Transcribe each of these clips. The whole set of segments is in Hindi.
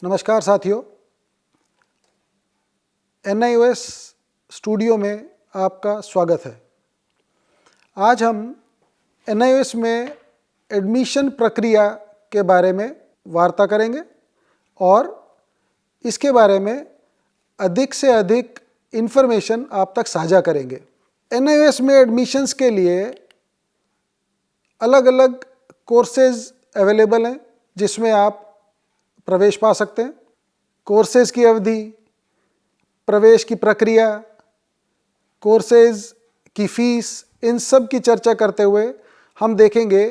नमस्कार साथियों, NIOS स्टूडियो में आपका स्वागत है। आज हम NIOS में एडमिशन प्रक्रिया के बारे में वार्ता करेंगे और इसके बारे में अधिक से अधिक इन्फॉर्मेशन आप तक साझा करेंगे। NIOS में एडमिशन्स के लिए अलग अलग कोर्सेज अवेलेबल हैं जिसमें आप प्रवेश पा सकते हैं। कोर्सेज की अवधि, प्रवेश की प्रक्रिया, कोर्सेज की फीस, इन सब की चर्चा करते हुए हम देखेंगे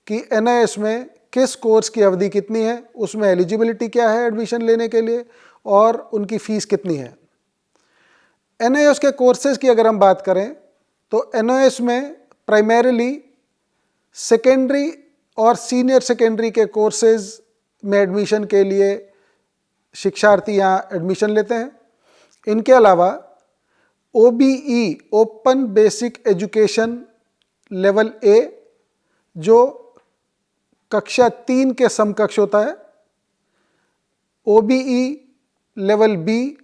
कि NIOS में किस कोर्स की अवधि कितनी है, उसमें एलिजिबिलिटी क्या है एडमिशन लेने के लिए और उनकी फ़ीस कितनी है। NIOS के कोर्सेज की अगर हम बात करें तो NIOS में प्राइमरीली सेकेंडरी और सीनियर सेकेंडरी के कोर्सेज में एडमिशन के लिए शिक्षार्थी यहाँ एडमिशन लेते हैं। इनके अलावा OBE open basic education level A जो कक्षा 3 के समकक्ष होता है, OBE लेवल B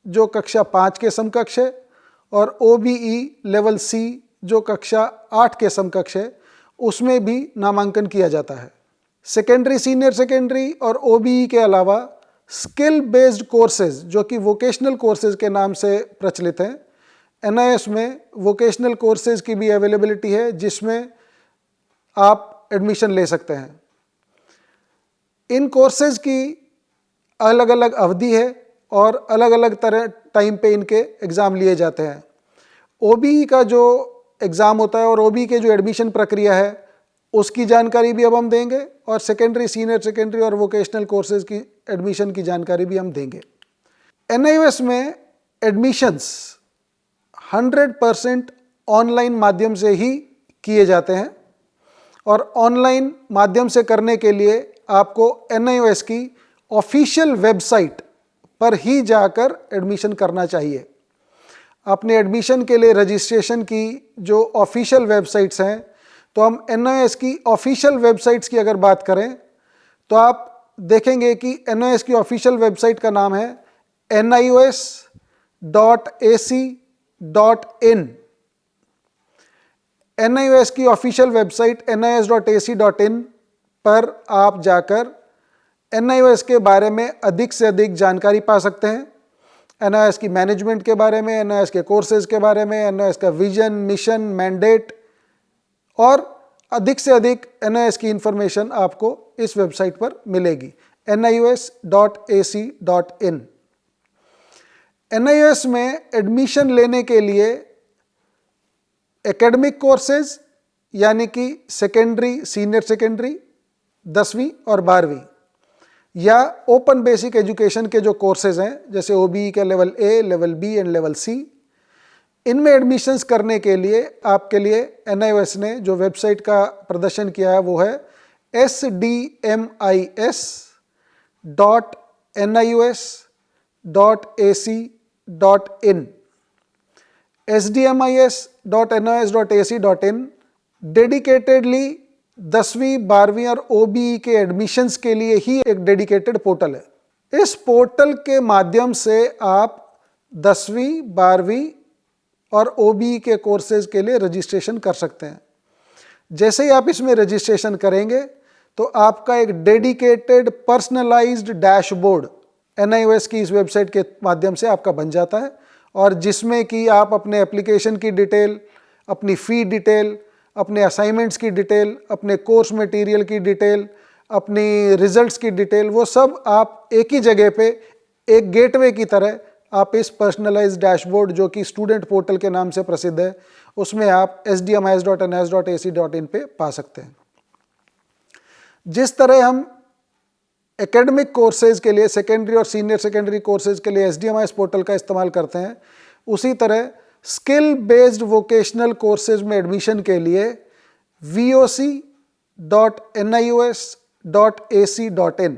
जो कक्षा 5 के समकक्ष है और OBE लेवल C जो कक्षा 8 के समकक्ष है, उसमें भी नामांकन किया जाता है। सेकेंडरी, सीनियर सेकेंडरी और OBE के अलावा स्किल बेस्ड कोर्सेज जो कि वोकेशनल कोर्सेज के नाम से प्रचलित हैं, NIOS में वोकेशनल कोर्सेज की भी अवेलेबिलिटी है जिसमें आप एडमिशन ले सकते हैं। इन कोर्सेज की अलग अलग अवधि है और अलग अलग तरह टाइम पे इनके एग्ज़ाम लिए जाते हैं। OBE का जो एग्ज़ाम होता है और OBE के जो एडमिशन प्रक्रिया है उसकी जानकारी भी अब हम देंगे और सेकेंडरी, सीनियर सेकेंडरी और वोकेशनल कोर्सेज की एडमिशन की जानकारी भी हम देंगे। NIOS में एडमिशन्स 100% ऑनलाइन माध्यम से ही किए जाते हैं और ऑनलाइन माध्यम से करने के लिए आपको NIOS की ऑफिशियल वेबसाइट पर ही जाकर एडमिशन करना चाहिए। अपने एडमिशन के लिए रजिस्ट्रेशन की जो ऑफिशियल वेबसाइट्स हैं, तो हम NIOS की ऑफिशियल वेबसाइट्स की अगर बात करें तो आप देखेंगे कि NIOS की ऑफिशियल वेबसाइट का नाम है nios.ac.in। NIOS की ऑफिशियल वेबसाइट nios.ac.in पर आप जाकर NIOS के बारे में अधिक से अधिक जानकारी पा सकते हैं। NIOS की मैनेजमेंट के बारे में, NIOS के कोर्सेज के बारे में, NIOS का विजन, मिशन, मैंडेट और अधिक से अधिक NIOS की इंफॉर्मेशन आपको इस वेबसाइट पर मिलेगी nios.ac.in। NIOS में एडमिशन लेने के लिए एकेडमिक कोर्सेज यानी कि सेकेंडरी, सीनियर सेकेंडरी, 10वीं और 12वीं या ओपन बेसिक एजुकेशन के जो कोर्सेज हैं जैसे OBE के level A, level B and level C, इनमें एडमिशन्स करने के लिए आपके लिए NIOS ने जो वेबसाइट का प्रदर्शन किया है वो है sdmis.nios.ac.in। sdmis.nios.ac.in डेडिकेटेडली 10वीं, 12वीं और OBE के एडमिशन्स के लिए ही एक डेडिकेटेड पोर्टल है। इस पोर्टल के माध्यम से आप 10वीं, 12वीं और OBE के कोर्सेज के लिए रजिस्ट्रेशन कर सकते हैं। जैसे ही आप इसमें रजिस्ट्रेशन करेंगे तो आपका एक डेडिकेटेड पर्सनलाइज्ड डैशबोर्ड NIOS की इस वेबसाइट के माध्यम से आपका बन जाता है और जिसमें कि आप अपने एप्लीकेशन की डिटेल, अपनी फ़ी डिटेल, अपने असाइनमेंट्स की डिटेल, अपने कोर्स मटेरियल की डिटेल, अपनी रिजल्ट्स की डिटेल, वो सब आप एक ही जगह पे एक गेटवे की तरह आप इस पर्सनलाइज्ड डैशबोर्ड जो कि स्टूडेंट पोर्टल के नाम से प्रसिद्ध है, उसमें आप sdmis.nios.ac.in पे पा सकते हैं। जिस तरह हम एकेडमिक कोर्सेज के लिए, सेकेंडरी और सीनियर सेकेंडरी कोर्सेज के लिए SDMIS पोर्टल का इस्तेमाल करते हैं, उसी तरह स्किल बेस्ड वोकेशनल कोर्सेज में एडमिशन के लिए voc.nios.ac.in,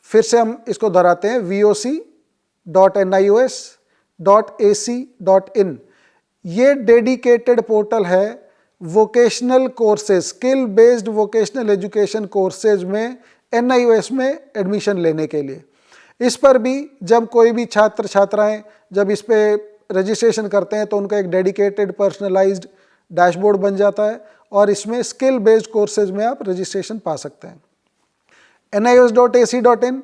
फिर से हम इसको दोहराते हैं, voc.nios.ac.in। ये डेडिकेटेड पोर्टल है vocational courses, skill based vocational education courses में NIOS में एडमिशन लेने के लिए। इस पर भी जब कोई भी छात्र छात्राएं जब इस पे रजिस्ट्रेशन करते हैं तो उनका एक डेडिकेटेड पर्सनलाइज्ड डैशबोर्ड बन जाता है और इसमें स्किल बेस्ड कोर्सेज में आप रजिस्ट्रेशन पा सकते हैं। NIOS.ac.in,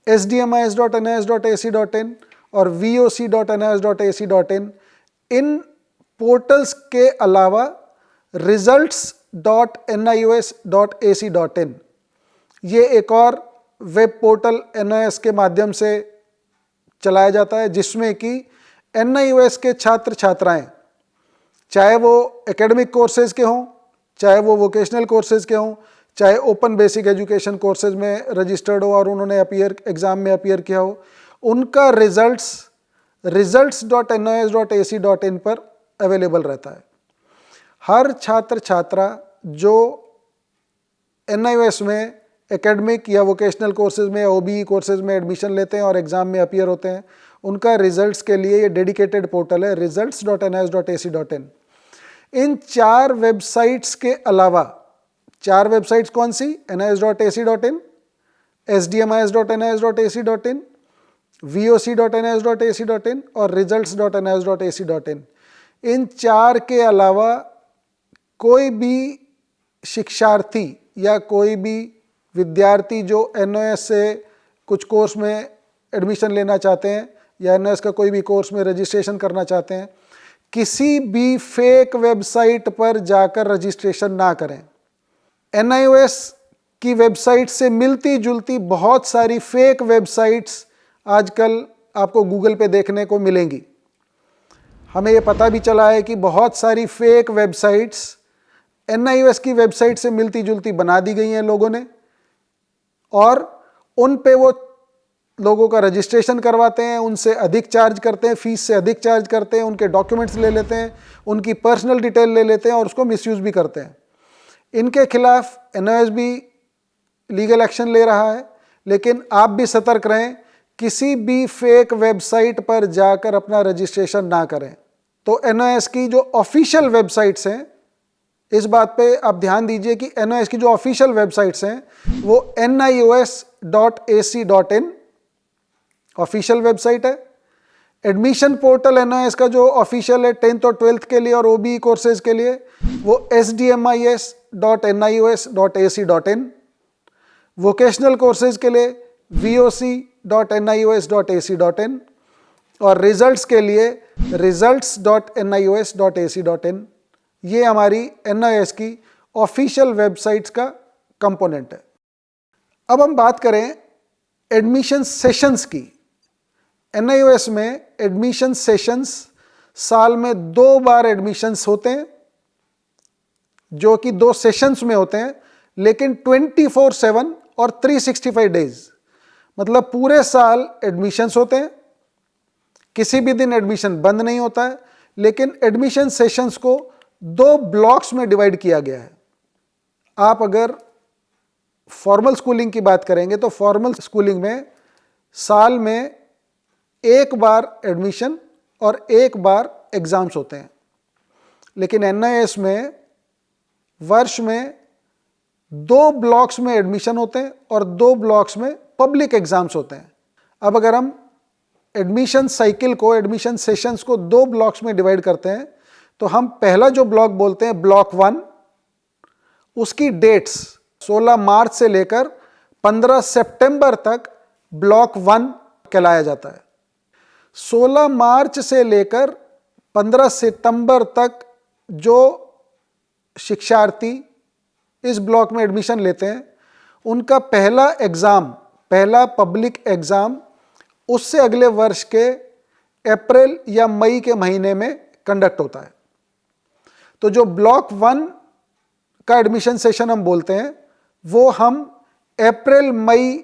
SDMIS.NIOS.ac.in और VOC.NIOS.ac.in, इन पोर्टल्स के अलावा results.nios.ac.in, ये एक और वेब पोर्टल NIOS के माध्यम से चलाया जाता है, जिसमें कि NIOS के छात्र छात्राएं, चाहे वो एकेडमिक कोर्सेज के हों, चाहे वो वोकेशनल कोर्सेज के हों, चाहे ओपन बेसिक एजुकेशन कोर्सेज में रजिस्टर्ड हो और उन्होंने एग्ज़ाम में अपीयर किया हो, उनका results.nios.ac.in पर अवेलेबल रहता है। हर छात्र छात्रा जो NIOS में एकेडमिक या वोकेशनल कोर्सेज में या OBE कोर्सेज में एडमिशन लेते हैं और एग्ज़ाम में अपीयर होते हैं, उनका रिजल्ट्स के लिए ये डेडिकेटेड पोर्टल है results.nios.ac.in। इन 4 वेबसाइट्स के अलावा, 4 वेबसाइट्स कौन सी? NIOS.ac.in, SDMIS.NIOS.ac.in, VOC.NIOS.ac.in और results.nios.ac.in। इन 4 के अलावा कोई भी शिक्षार्थी या कोई भी विद्यार्थी जो NIOS से कुछ कोर्स में एडमिशन लेना चाहते हैं या NIOS का कोई भी कोर्स में रजिस्ट्रेशन करना चाहते हैं, किसी भी फेक वेबसाइट पर जाकर रजिस्ट्रेशन ना करें। NIOS की वेबसाइट से मिलती जुलती बहुत सारी फेक वेबसाइट्स आजकल आपको गूगल पे देखने को मिलेंगी। हमें ये पता भी चला है कि बहुत सारी फेक वेबसाइट्स NIOS की वेबसाइट से मिलती जुलती बना दी गई हैं लोगों ने, और उन पे वो लोगों का रजिस्ट्रेशन करवाते हैं, उनसे अधिक चार्ज करते हैं, फीस से अधिक चार्ज करते हैं, उनके डॉक्यूमेंट्स ले लेते हैं, उनकी पर्सनल डिटेल ले लेते हैं और उसको मिसयूज भी करते हैं। इनके खिलाफ NIOS भी लीगल एक्शन ले रहा है, लेकिन आप भी सतर्क रहें, किसी भी फेक वेबसाइट पर जाकर अपना रजिस्ट्रेशन ना करें। तो NIOS की जो ऑफिशियल वेबसाइट्स हैं, इस बात पे आप ध्यान दीजिए कि NIOS की जो ऑफिशियल वेबसाइट्स हैं वो NIOS.ac.in ऑफिशियल वेबसाइट है। एडमिशन पोर्टल NIOS का जो ऑफिशियल है 10th और 12th के लिए और OBE कोर्सेज के लिए, वो SDMIS.NIOS.ac.in, वोकेशनल कोर्सेज के लिए VOC.NIOS.ac.in और रिजल्ट्स के लिए results.nios.ac.in। ये हमारी NIOS की ऑफिशियल वेबसाइट्स का कंपोनेंट है। अब हम बात करें एडमिशन सेशंस की। NIOS में एडमिशन सेशंस साल में 2 बार एडमिशन्स होते हैं, जो कि 2 सेशंस में होते हैं, लेकिन 24/7 और 365 डेज, मतलब पूरे साल एडमिशन्स होते हैं, किसी भी दिन एडमिशन बंद नहीं होता है, लेकिन एडमिशन सेशंस को 2 ब्लॉक्स में डिवाइड किया गया है। आप अगर फॉर्मल स्कूलिंग की बात करेंगे तो फॉर्मल स्कूलिंग में साल में 1 बार एडमिशन और 1 बार एग्जाम्स होते हैं, लेकिन NIOS में वर्ष में 2 ब्लॉक्स में एडमिशन होते हैं और 2 ब्लॉक्स में पब्लिक एग्जाम्स होते हैं। अब अगर हम एडमिशन साइकिल को, एडमिशन सेशंस को 2 ब्लॉक्स में डिवाइड करते हैं, तो हम पहला जो ब्लॉक बोलते हैं ब्लॉक 1, उसकी डेट्स 16 मार्च से लेकर 15 सितंबर तक ब्लॉक 1 कहलाया जाता है। 16 मार्च से लेकर 15 सितंबर तक जो शिक्षार्थी इस ब्लॉक में एडमिशन लेते हैं, उनका पहला एग्ज़ाम, पहला पब्लिक एग्ज़ाम उससे अगले वर्ष के अप्रैल या मई के महीने में कंडक्ट होता है। तो जो ब्लॉक 1 का एडमिशन सेशन हम बोलते हैं, वो हम अप्रैल मई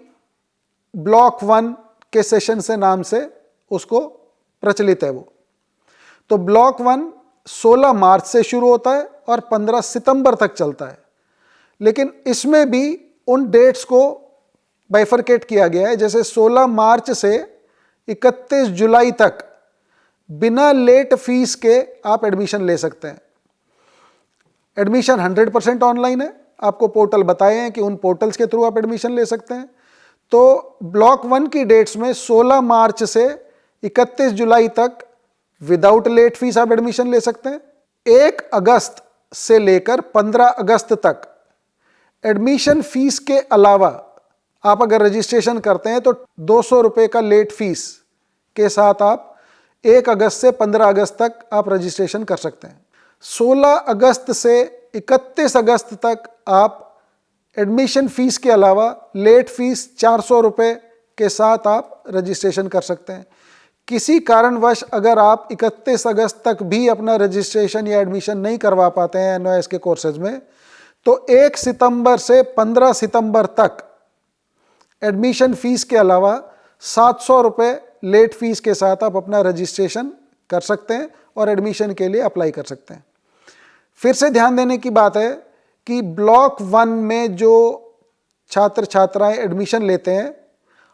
ब्लॉक 1 के सेशन से नाम से उसको प्रचलित है वो। तो ब्लॉक 1 16 मार्च से शुरू होता है और 15 सितंबर तक चलता है, लेकिन इसमें भी उन डेट्स को बाइफरकेट किया गया है। जैसे 16 मार्च से 31 जुलाई तक बिना लेट फीस के आप एडमिशन ले सकते हैं। एडमिशन 100% ऑनलाइन है, आपको पोर्टल बताए हैं कि उन पोर्टल्स के थ्रू आप एडमिशन ले सकते हैं। तो ब्लॉक 1 की डेट्स में 16 मार्च से 31 जुलाई तक विदाउट लेट फीस आप एडमिशन ले सकते हैं। 1 अगस्त से लेकर 15 अगस्त तक एडमिशन फीस के अलावा आप अगर रजिस्ट्रेशन करते हैं तो 200 रुपये का लेट फीस के साथ आप 1 अगस्त से 15 अगस्त तक आप रजिस्ट्रेशन कर सकते हैं। 16 अगस्त से 31 अगस्त तक आप एडमिशन फीस के अलावा लेट फीस 400 रुपये के साथ आप रजिस्ट्रेशन कर सकते हैं। किसी कारणवश अगर आप 31 अगस्त तक भी अपना रजिस्ट्रेशन या एडमिशन नहीं करवा पाते हैं NOS के कोर्सेज में, तो 1 सितंबर से 15 सितंबर तक एडमिशन फीस के अलावा 700 रुपये लेट फीस के साथ आप अपना रजिस्ट्रेशन कर सकते हैं और एडमिशन के लिए अप्लाई कर सकते हैं। फिर से ध्यान देने की बात है कि ब्लॉक 1 में जो छात्र छात्राएं एडमिशन लेते हैं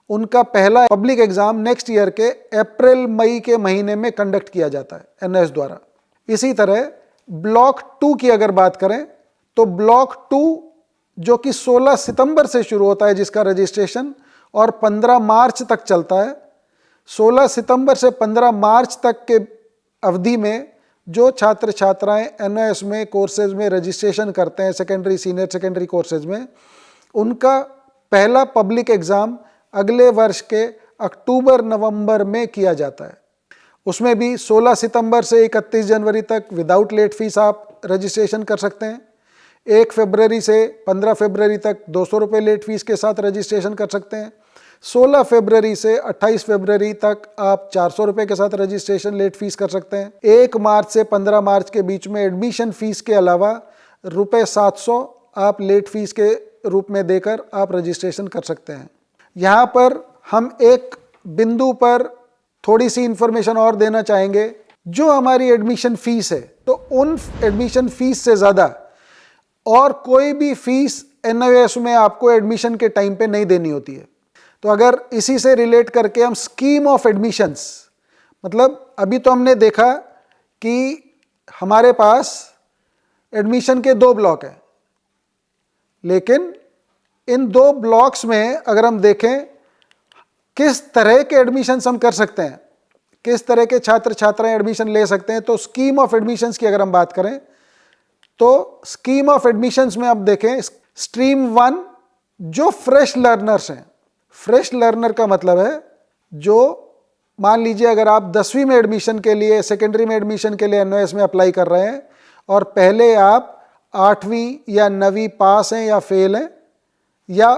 उनका पहला पब्लिक एग्जाम नेक्स्ट ईयर के अप्रैल मई के महीने में कंडक्ट किया जाता है NOS द्वारा। इसी तरह ब्लॉक 2 की अगर बात करें तो ब्लॉक 2 जो कि 16 सितंबर से शुरू होता है जिसका रजिस्ट्रेशन और 15 मार्च तक चलता है। 16 सितंबर से 15 मार्च तक के अवधि में जो छात्र छात्राएं NOS में कोर्सेज में रजिस्ट्रेशन करते हैं सेकेंडरी सीनियर सेकेंडरी कोर्सेज में, उनका पहला पब्लिक एग्ज़ाम अगले वर्ष के अक्टूबर नवंबर में किया जाता है। उसमें भी 16 सितंबर से 31 जनवरी तक विदाउट लेट फीस आप रजिस्ट्रेशन कर सकते हैं। 1 फरवरी से 15 फरवरी तक 200 रुपये लेट फीस के साथ रजिस्ट्रेशन कर सकते हैं। 16 फरवरी से 28 फरवरी तक आप 400 रुपये के साथ रजिस्ट्रेशन लेट फीस कर सकते हैं। 1 मार्च से 15 मार्च के बीच में एडमिशन फीस के अलावा रुपये 700 आप लेट फीस के रूप में देकर आप रजिस्ट्रेशन कर सकते हैं। यहाँ पर हम एक बिंदु पर थोड़ी सी इन्फॉर्मेशन और देना चाहेंगे। जो हमारी एडमिशन फीस है तो उन एडमिशन फीस से ज़्यादा और कोई भी फीस NOS में आपको एडमिशन के टाइम पे नहीं देनी होती है। तो अगर इसी से रिलेट करके हम स्कीम ऑफ एडमिशंस, मतलब अभी तो हमने देखा कि हमारे पास एडमिशन के 2 ब्लॉक हैं, लेकिन इन 2 ब्लॉक्स में अगर हम देखें किस तरह के एडमिशंस हम कर सकते हैं, किस तरह के छात्र छात्राएं एडमिशन ले सकते हैं, तो स्कीम ऑफ एडमिशंस की अगर हम बात करें तो स्कीम ऑफ एडमिशंस में आप देखें स्ट्रीम 1 जो फ्रेश लर्नर्स हैं। फ्रेश लर्नर का मतलब है जो मान लीजिए अगर आप 10वीं में एडमिशन के लिए सेकेंडरी में एडमिशन के लिए NOS में अप्लाई कर रहे हैं और पहले आप 8वीं या 9वीं पास हैं या फेल हैं या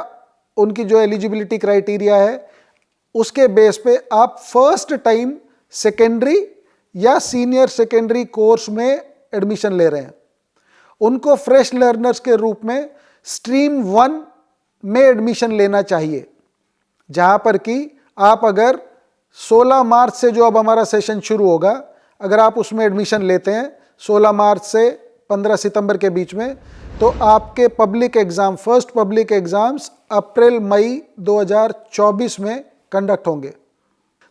उनकी जो एलिजिबिलिटी क्राइटेरिया है उसके बेस पे आप फर्स्ट टाइम सेकेंडरी या सीनियर सेकेंडरी कोर्स में एडमिशन ले रहे हैं, उनको फ्रेश लर्नर्स के रूप में स्ट्रीम 1 में एडमिशन लेना चाहिए। जहां पर कि आप अगर 16 मार्च से जो अब हमारा सेशन शुरू होगा, अगर आप उसमें एडमिशन लेते हैं 16 मार्च से 15 सितंबर के बीच में, तो आपके public exam first public exams April मई 2024 में कंडक्ट होंगे।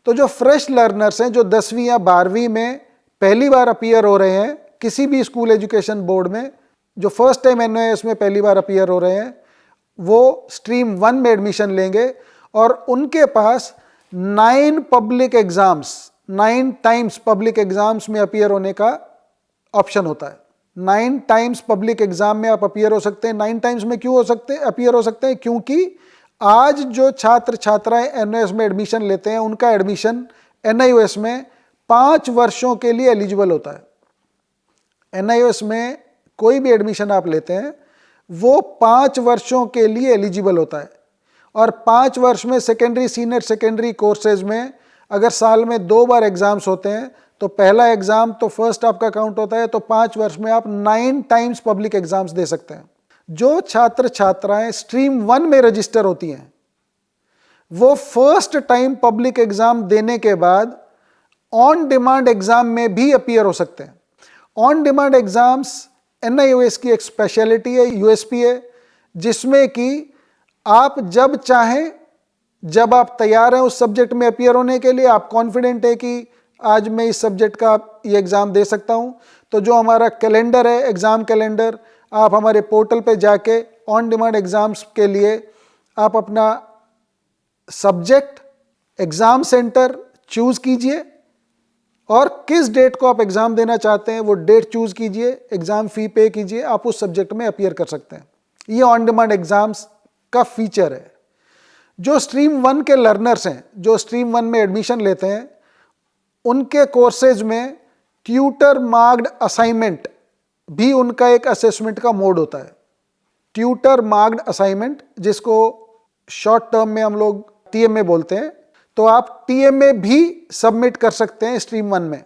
तो जो फ्रेश लर्नर्स हैं जो 10वीं या 12वीं में पहली बार अपीयर हो रहे हैं किसी भी स्कूल एजुकेशन बोर्ड में, जो फर्स्ट टाइम NOS में पहली बार अपीयर हो रहे हैं, वो स्ट्रीम 1 में एडमिशन लेंगे और उनके पास 9 public exams 9 times public exams में अपीयर होने का ऑप्शन होता है। 9 टाइम्स पब्लिक एग्जाम में आप अपीयर हो सकते हैं। 9 टाइम्स में क्यों हो सकते हैं अपीयर हो सकते हैं? क्योंकि आज जो छात्र छात्राएं NOS में एडमिशन लेते हैं उनका एडमिशन NIOS में 5 वर्षों के लिए एलिजिबल होता है। NIOS में कोई भी एडमिशन आप लेते हैं वो 5 वर्षों के लिए एलिजिबल होता है और 5 वर्ष में सेकेंडरी सीनियर सेकेंडरी कोर्सेज में अगर साल में 2 बार एग्जाम्स होते हैं तो पहला एग्जाम तो फर्स्ट आपका काउंट होता है, तो 5 वर्ष में आप 9 टाइम्स पब्लिक एग्जाम्स दे सकते हैं। जो छात्र छात्राएं स्ट्रीम 1 में रजिस्टर होती हैं वो फर्स्ट टाइम पब्लिक एग्जाम देने के बाद ऑन डिमांड एग्जाम में भी अपीयर हो सकते हैं। ऑन डिमांड एग्जाम्स NIOS की एक स्पेशलिटी है, USP है, जिसमें कि आप जब चाहें, जब आप तैयार हैं उस सब्जेक्ट में अपीयर होने के लिए, आप कॉन्फिडेंट है कि आज मैं इस सब्जेक्ट का ये एग्ज़ाम दे सकता हूं, तो जो हमारा कैलेंडर है एग्ज़ाम कैलेंडर आप हमारे पोर्टल पे जाके ऑन डिमांड एग्ज़ाम्स के लिए आप अपना सब्जेक्ट, एग्ज़ाम सेंटर चूज़ कीजिए और किस डेट को आप एग्ज़ाम देना चाहते हैं वो डेट चूज़ कीजिए, एग्ज़ाम फ़ी पे कीजिए, आप उस सब्जेक्ट में अपीयर कर सकते हैं। ये ऑन डिमांड एग्ज़ाम्स का फीचर है। जो स्ट्रीम 1 के लर्नर्स हैं, जो स्ट्रीम 1 में एडमिशन लेते हैं, उनके कोर्सेज में ट्यूटर मार्क्ड असाइनमेंट भी उनका एक असेसमेंट का मोड होता है। ट्यूटर मार्क्ड असाइनमेंट, जिसको शॉर्ट टर्म में हम लोग टीएमए बोलते हैं, तो आप टीएमए भी सबमिट कर सकते हैं स्ट्रीम 1 में।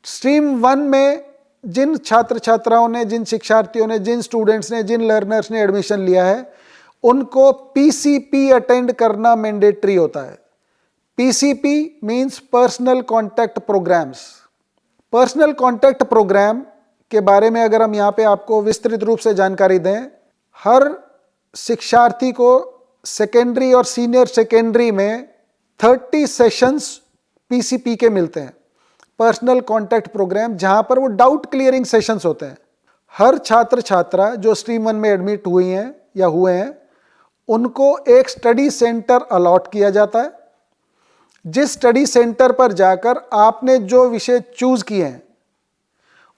स्ट्रीम 1 में जिन छात्र छात्राओं ने, जिन शिक्षार्थियों ने, जिन स्टूडेंट्स ने, जिन लर्नर्स ने एडमिशन लिया है, उनको पीसीपी अटेंड करना मैंडेटरी होता है। PCP means personal contact programs. Personal contact program के बारे में अगर हम यहाँ पे आपको विस्तृत रूप से जानकारी दें, हर शिक्षार्थी को सेकेंडरी और सीनियर सेकेंडरी में 30 सेशंस पीसीपी के मिलते हैं, पर्सनल कॉन्टैक्ट प्रोग्राम, जहाँ पर वो डाउट क्लियरिंग सेशंस होते हैं। हर छात्र छात्रा जो स्ट्रीम 1 में एडमिट हुई हैं या हुए हैं, उनको एक स्टडी सेंटर अलॉट किया जाता है, जिस स्टडी सेंटर पर जाकर आपने जो विषय चूज किए हैं,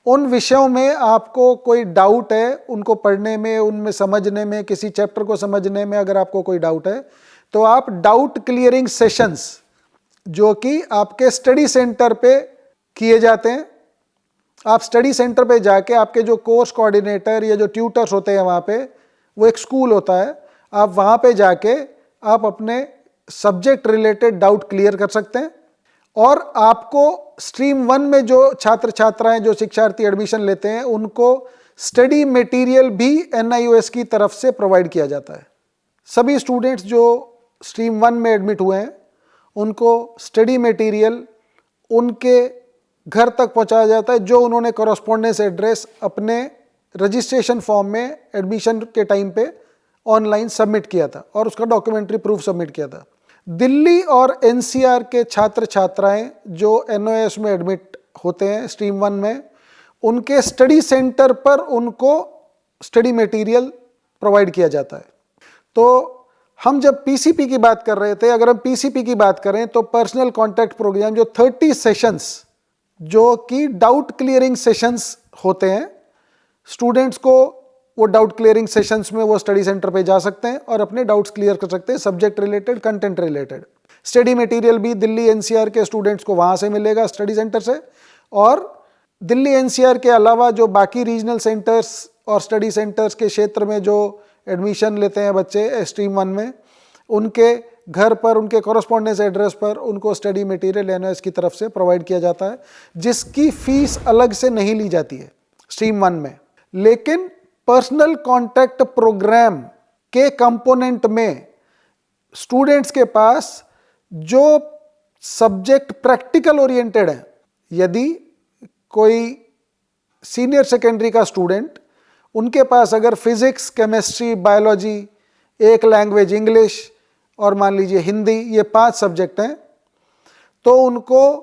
उन विषयों में आपको कोई डाउट है, उनको पढ़ने में, उनमें समझने में, किसी चैप्टर को समझने में अगर आपको कोई डाउट है, तो आप डाउट क्लियरिंग सेशंस जो कि आपके स्टडी सेंटर पे किए जाते हैं, आप स्टडी सेंटर पे जाके आपके जो कोर्स कोऑर्डिनेटर या जो ट्यूटर्स होते हैं वहाँ पे, वो एक स्कूल होता है, आप वहाँ पे जाके आप अपने सब्जेक्ट रिलेटेड डाउट क्लियर कर सकते हैं। और आपको स्ट्रीम 1 में जो छात्र छात्राएं, जो शिक्षार्थी एडमिशन लेते हैं, उनको स्टडी मटेरियल भी एनआईओएस की तरफ से प्रोवाइड किया जाता है। सभी स्टूडेंट्स जो स्ट्रीम 1 में एडमिट हुए हैं, उनको स्टडी मटेरियल उनके घर तक पहुंचाया जाता है, जो उन्होंने कॉरस्पॉन्डेंस एड्रेस अपने रजिस्ट्रेशन फॉर्म में एडमिशन के टाइम पे ऑनलाइन सबमिट किया था और उसका डॉक्यूमेंट्री प्रूफ सबमिट किया था। दिल्ली और एनसीआर के छात्र छात्राएं जो एनओएस में एडमिट होते हैं स्ट्रीम 1 में, उनके स्टडी सेंटर पर उनको स्टडी मटेरियल प्रोवाइड किया जाता है। तो हम जब पीसीपी की बात कर रहे थे, अगर हम पीसीपी की बात करें तो पर्सनल कॉन्टैक्ट प्रोग्राम जो 30 सेशंस जो कि डाउट क्लियरिंग सेशंस होते हैं, स्टूडेंट्स को वो डाउट क्लियरिंग सेशंस में वो स्टडी सेंटर पे जा सकते हैं और अपने डाउट्स क्लियर कर सकते हैं, subject related, content related. Study material भी दिल्ली एनसीआर के स्टूडेंट्स को वहाँ से मिलेगा स्टडी सेंटर से, और दिल्ली एनसीआर के अलावा जो बाकी रीजनल सेंटर्स और स्टडी सेंटर्स के क्षेत्र में जो एडमिशन लेते हैं बच्चे स्ट्रीम 1 में, उनके घर पर, उनके कॉरस्पॉन्डेंस एड्रेस पर उनको स्टडी मटेरियल एनओएस की तरफ से प्रोवाइड किया जाता है, जिसकी फीस अलग से नहीं ली जाती है स्ट्रीम 1 में। लेकिन पर्सनल कॉन्टैक्ट प्रोग्राम के कंपोनेंट में स्टूडेंट्स के पास जो सब्जेक्ट प्रैक्टिकल ओरिएंटेड है, यदि कोई सीनियर सेकेंडरी का स्टूडेंट, उनके पास अगर फिजिक्स, केमिस्ट्री, बायोलॉजी, एक लैंग्वेज इंग्लिश और मान लीजिए हिंदी, ये 5 सब्जेक्ट हैं, तो उनको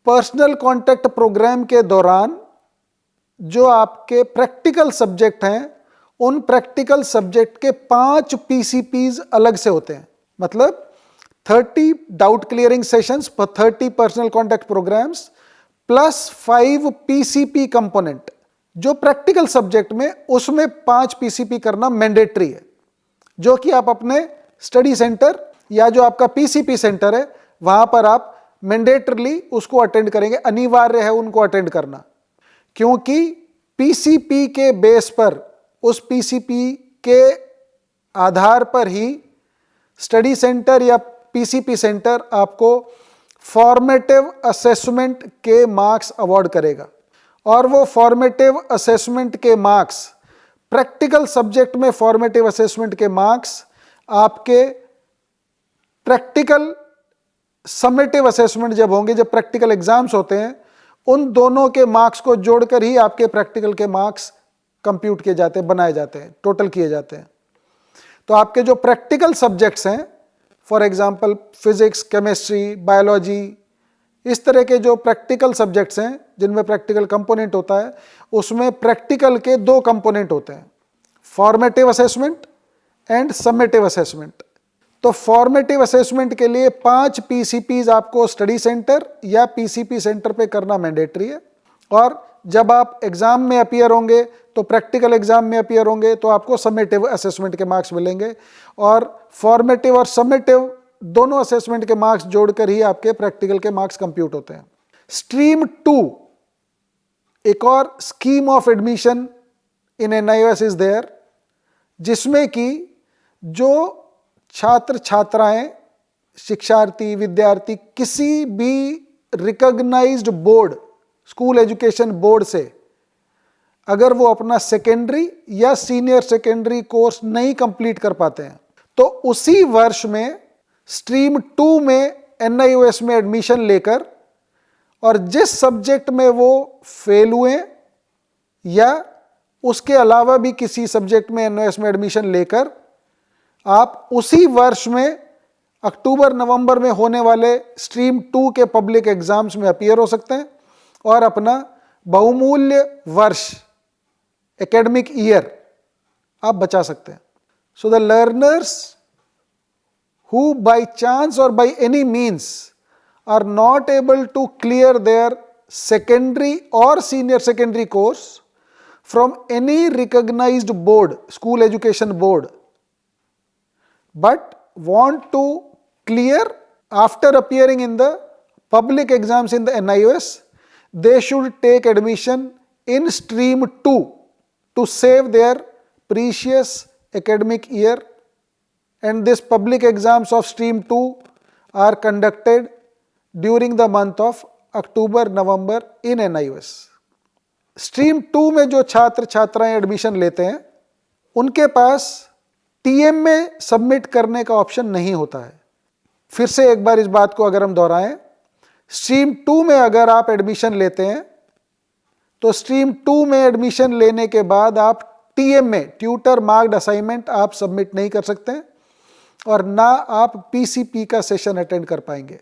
पर्सनल कॉन्टैक्ट प्रोग्राम के दौरान जो आपके प्रैक्टिकल सब्जेक्ट हैं, उन प्रैक्टिकल सब्जेक्ट के 5 पीसीपीज अलग से होते हैं। मतलब 30 डाउट क्लियरिंग सेशंस पर 30 personal contact programs plus 5 PCP component जो प्रैक्टिकल सब्जेक्ट में, उसमें 5 पीसीपी करना मैंडेटरी है, जो कि आप अपने स्टडी सेंटर या जो आपका पीसीपी सेंटर है वहां पर आप मैंडेटरली उसको अटेंड करेंगे, अनिवार्य है उनको अटेंड करना। क्योंकि पीसीपी के बेस पर, उस पीसीपी के आधार पर ही स्टडी सेंटर या पीसीपी सेंटर आपको फॉर्मेटिव असेसमेंट के मार्क्स अवार्ड करेगा, और वो फॉर्मेटिव असेसमेंट के मार्क्स, प्रैक्टिकल सब्जेक्ट में फॉर्मेटिव असेसमेंट के मार्क्स आपके प्रैक्टिकल समेटिव असेसमेंट जब होंगे, जब प्रैक्टिकल एग्जाम्स होते हैं, उन दोनों के मार्क्स को जोड़कर ही आपके प्रैक्टिकल के मार्क्स कंप्यूट किए जाते हैं, बनाए जाते हैं, टोटल किए जाते हैं। तो आपके जो प्रैक्टिकल सब्जेक्ट्स हैं, for example physics, chemistry, biology इस तरह के जो प्रैक्टिकल सब्जेक्ट्स हैं जिनमें प्रैक्टिकल कंपोनेंट होता है, उसमें प्रैक्टिकल के 2 कंपोनेंट होते हैं, formative assessment and summative assessment. तो फॉर्मेटिव असेसमेंट के लिए 5 पीसीपीज आपको स्टडी सेंटर या पीसीपी सेंटर पे करना मैंडेटरी है, और जब आप एग्जाम में अपीयर होंगे तो प्रैक्टिकल एग्जाम में अपीयर होंगे तो आपको समेटिव असेसमेंट के मार्क्स मिलेंगे, और फॉर्मेटिव और समेटिव दोनों असेसमेंट के मार्क्स जोड़कर ही आपके प्रैक्टिकल के मार्क्स कंप्यूट होते हैं। स्ट्रीम 2 एक और scheme of admission in NIOS is there, जिसमें कि जो छात्र छात्राएं, शिक्षार्थी, विद्यार्थी किसी भी recognised board, school education board से अगर वो अपना सेकेंडरी या सीनियर सेकेंडरी कोर्स नहीं कंप्लीट कर पाते हैं, तो उसी वर्ष में स्ट्रीम 2 में एनआईओएस में एडमिशन लेकर, और जिस सब्जेक्ट में वो फेल हुए या उसके अलावा भी किसी सब्जेक्ट में एनआईओएस में एडमिशन लेकर, आप उसी वर्ष में अक्टूबर नवंबर में होने वाले स्ट्रीम 2 के पब्लिक एग्जाम्स में अपीयर हो सकते हैं और अपना बहुमूल्य वर्ष, एकेडमिक ईयर आप बचा सकते हैं। So the learners who by chance or by any means are not able to clear their secondary or senior secondary course from any recognized board, school education board, but want to clear after appearing in the public exams in the NIOS, they should take admission in stream 2 to save their precious academic year. And this public exams of stream 2 are conducted during the month of October November in NIOS. Stream 2 में जो छात्र छात्राएं एडमिशन लेते हैं उनके पास टीएम में सबमिट करने का ऑप्शन नहीं होता है। फिर से एक बार इस बात को अगर हम दोहराएं, स्ट्रीम 2 में अगर आप एडमिशन लेते हैं तो स्ट्रीम 2 में एडमिशन लेने के बाद आप टीएम में, ट्यूटर मार्क्ड असाइनमेंट, आप सबमिट नहीं कर सकते हैं और ना आप पीसीपी का सेशन अटेंड कर पाएंगे।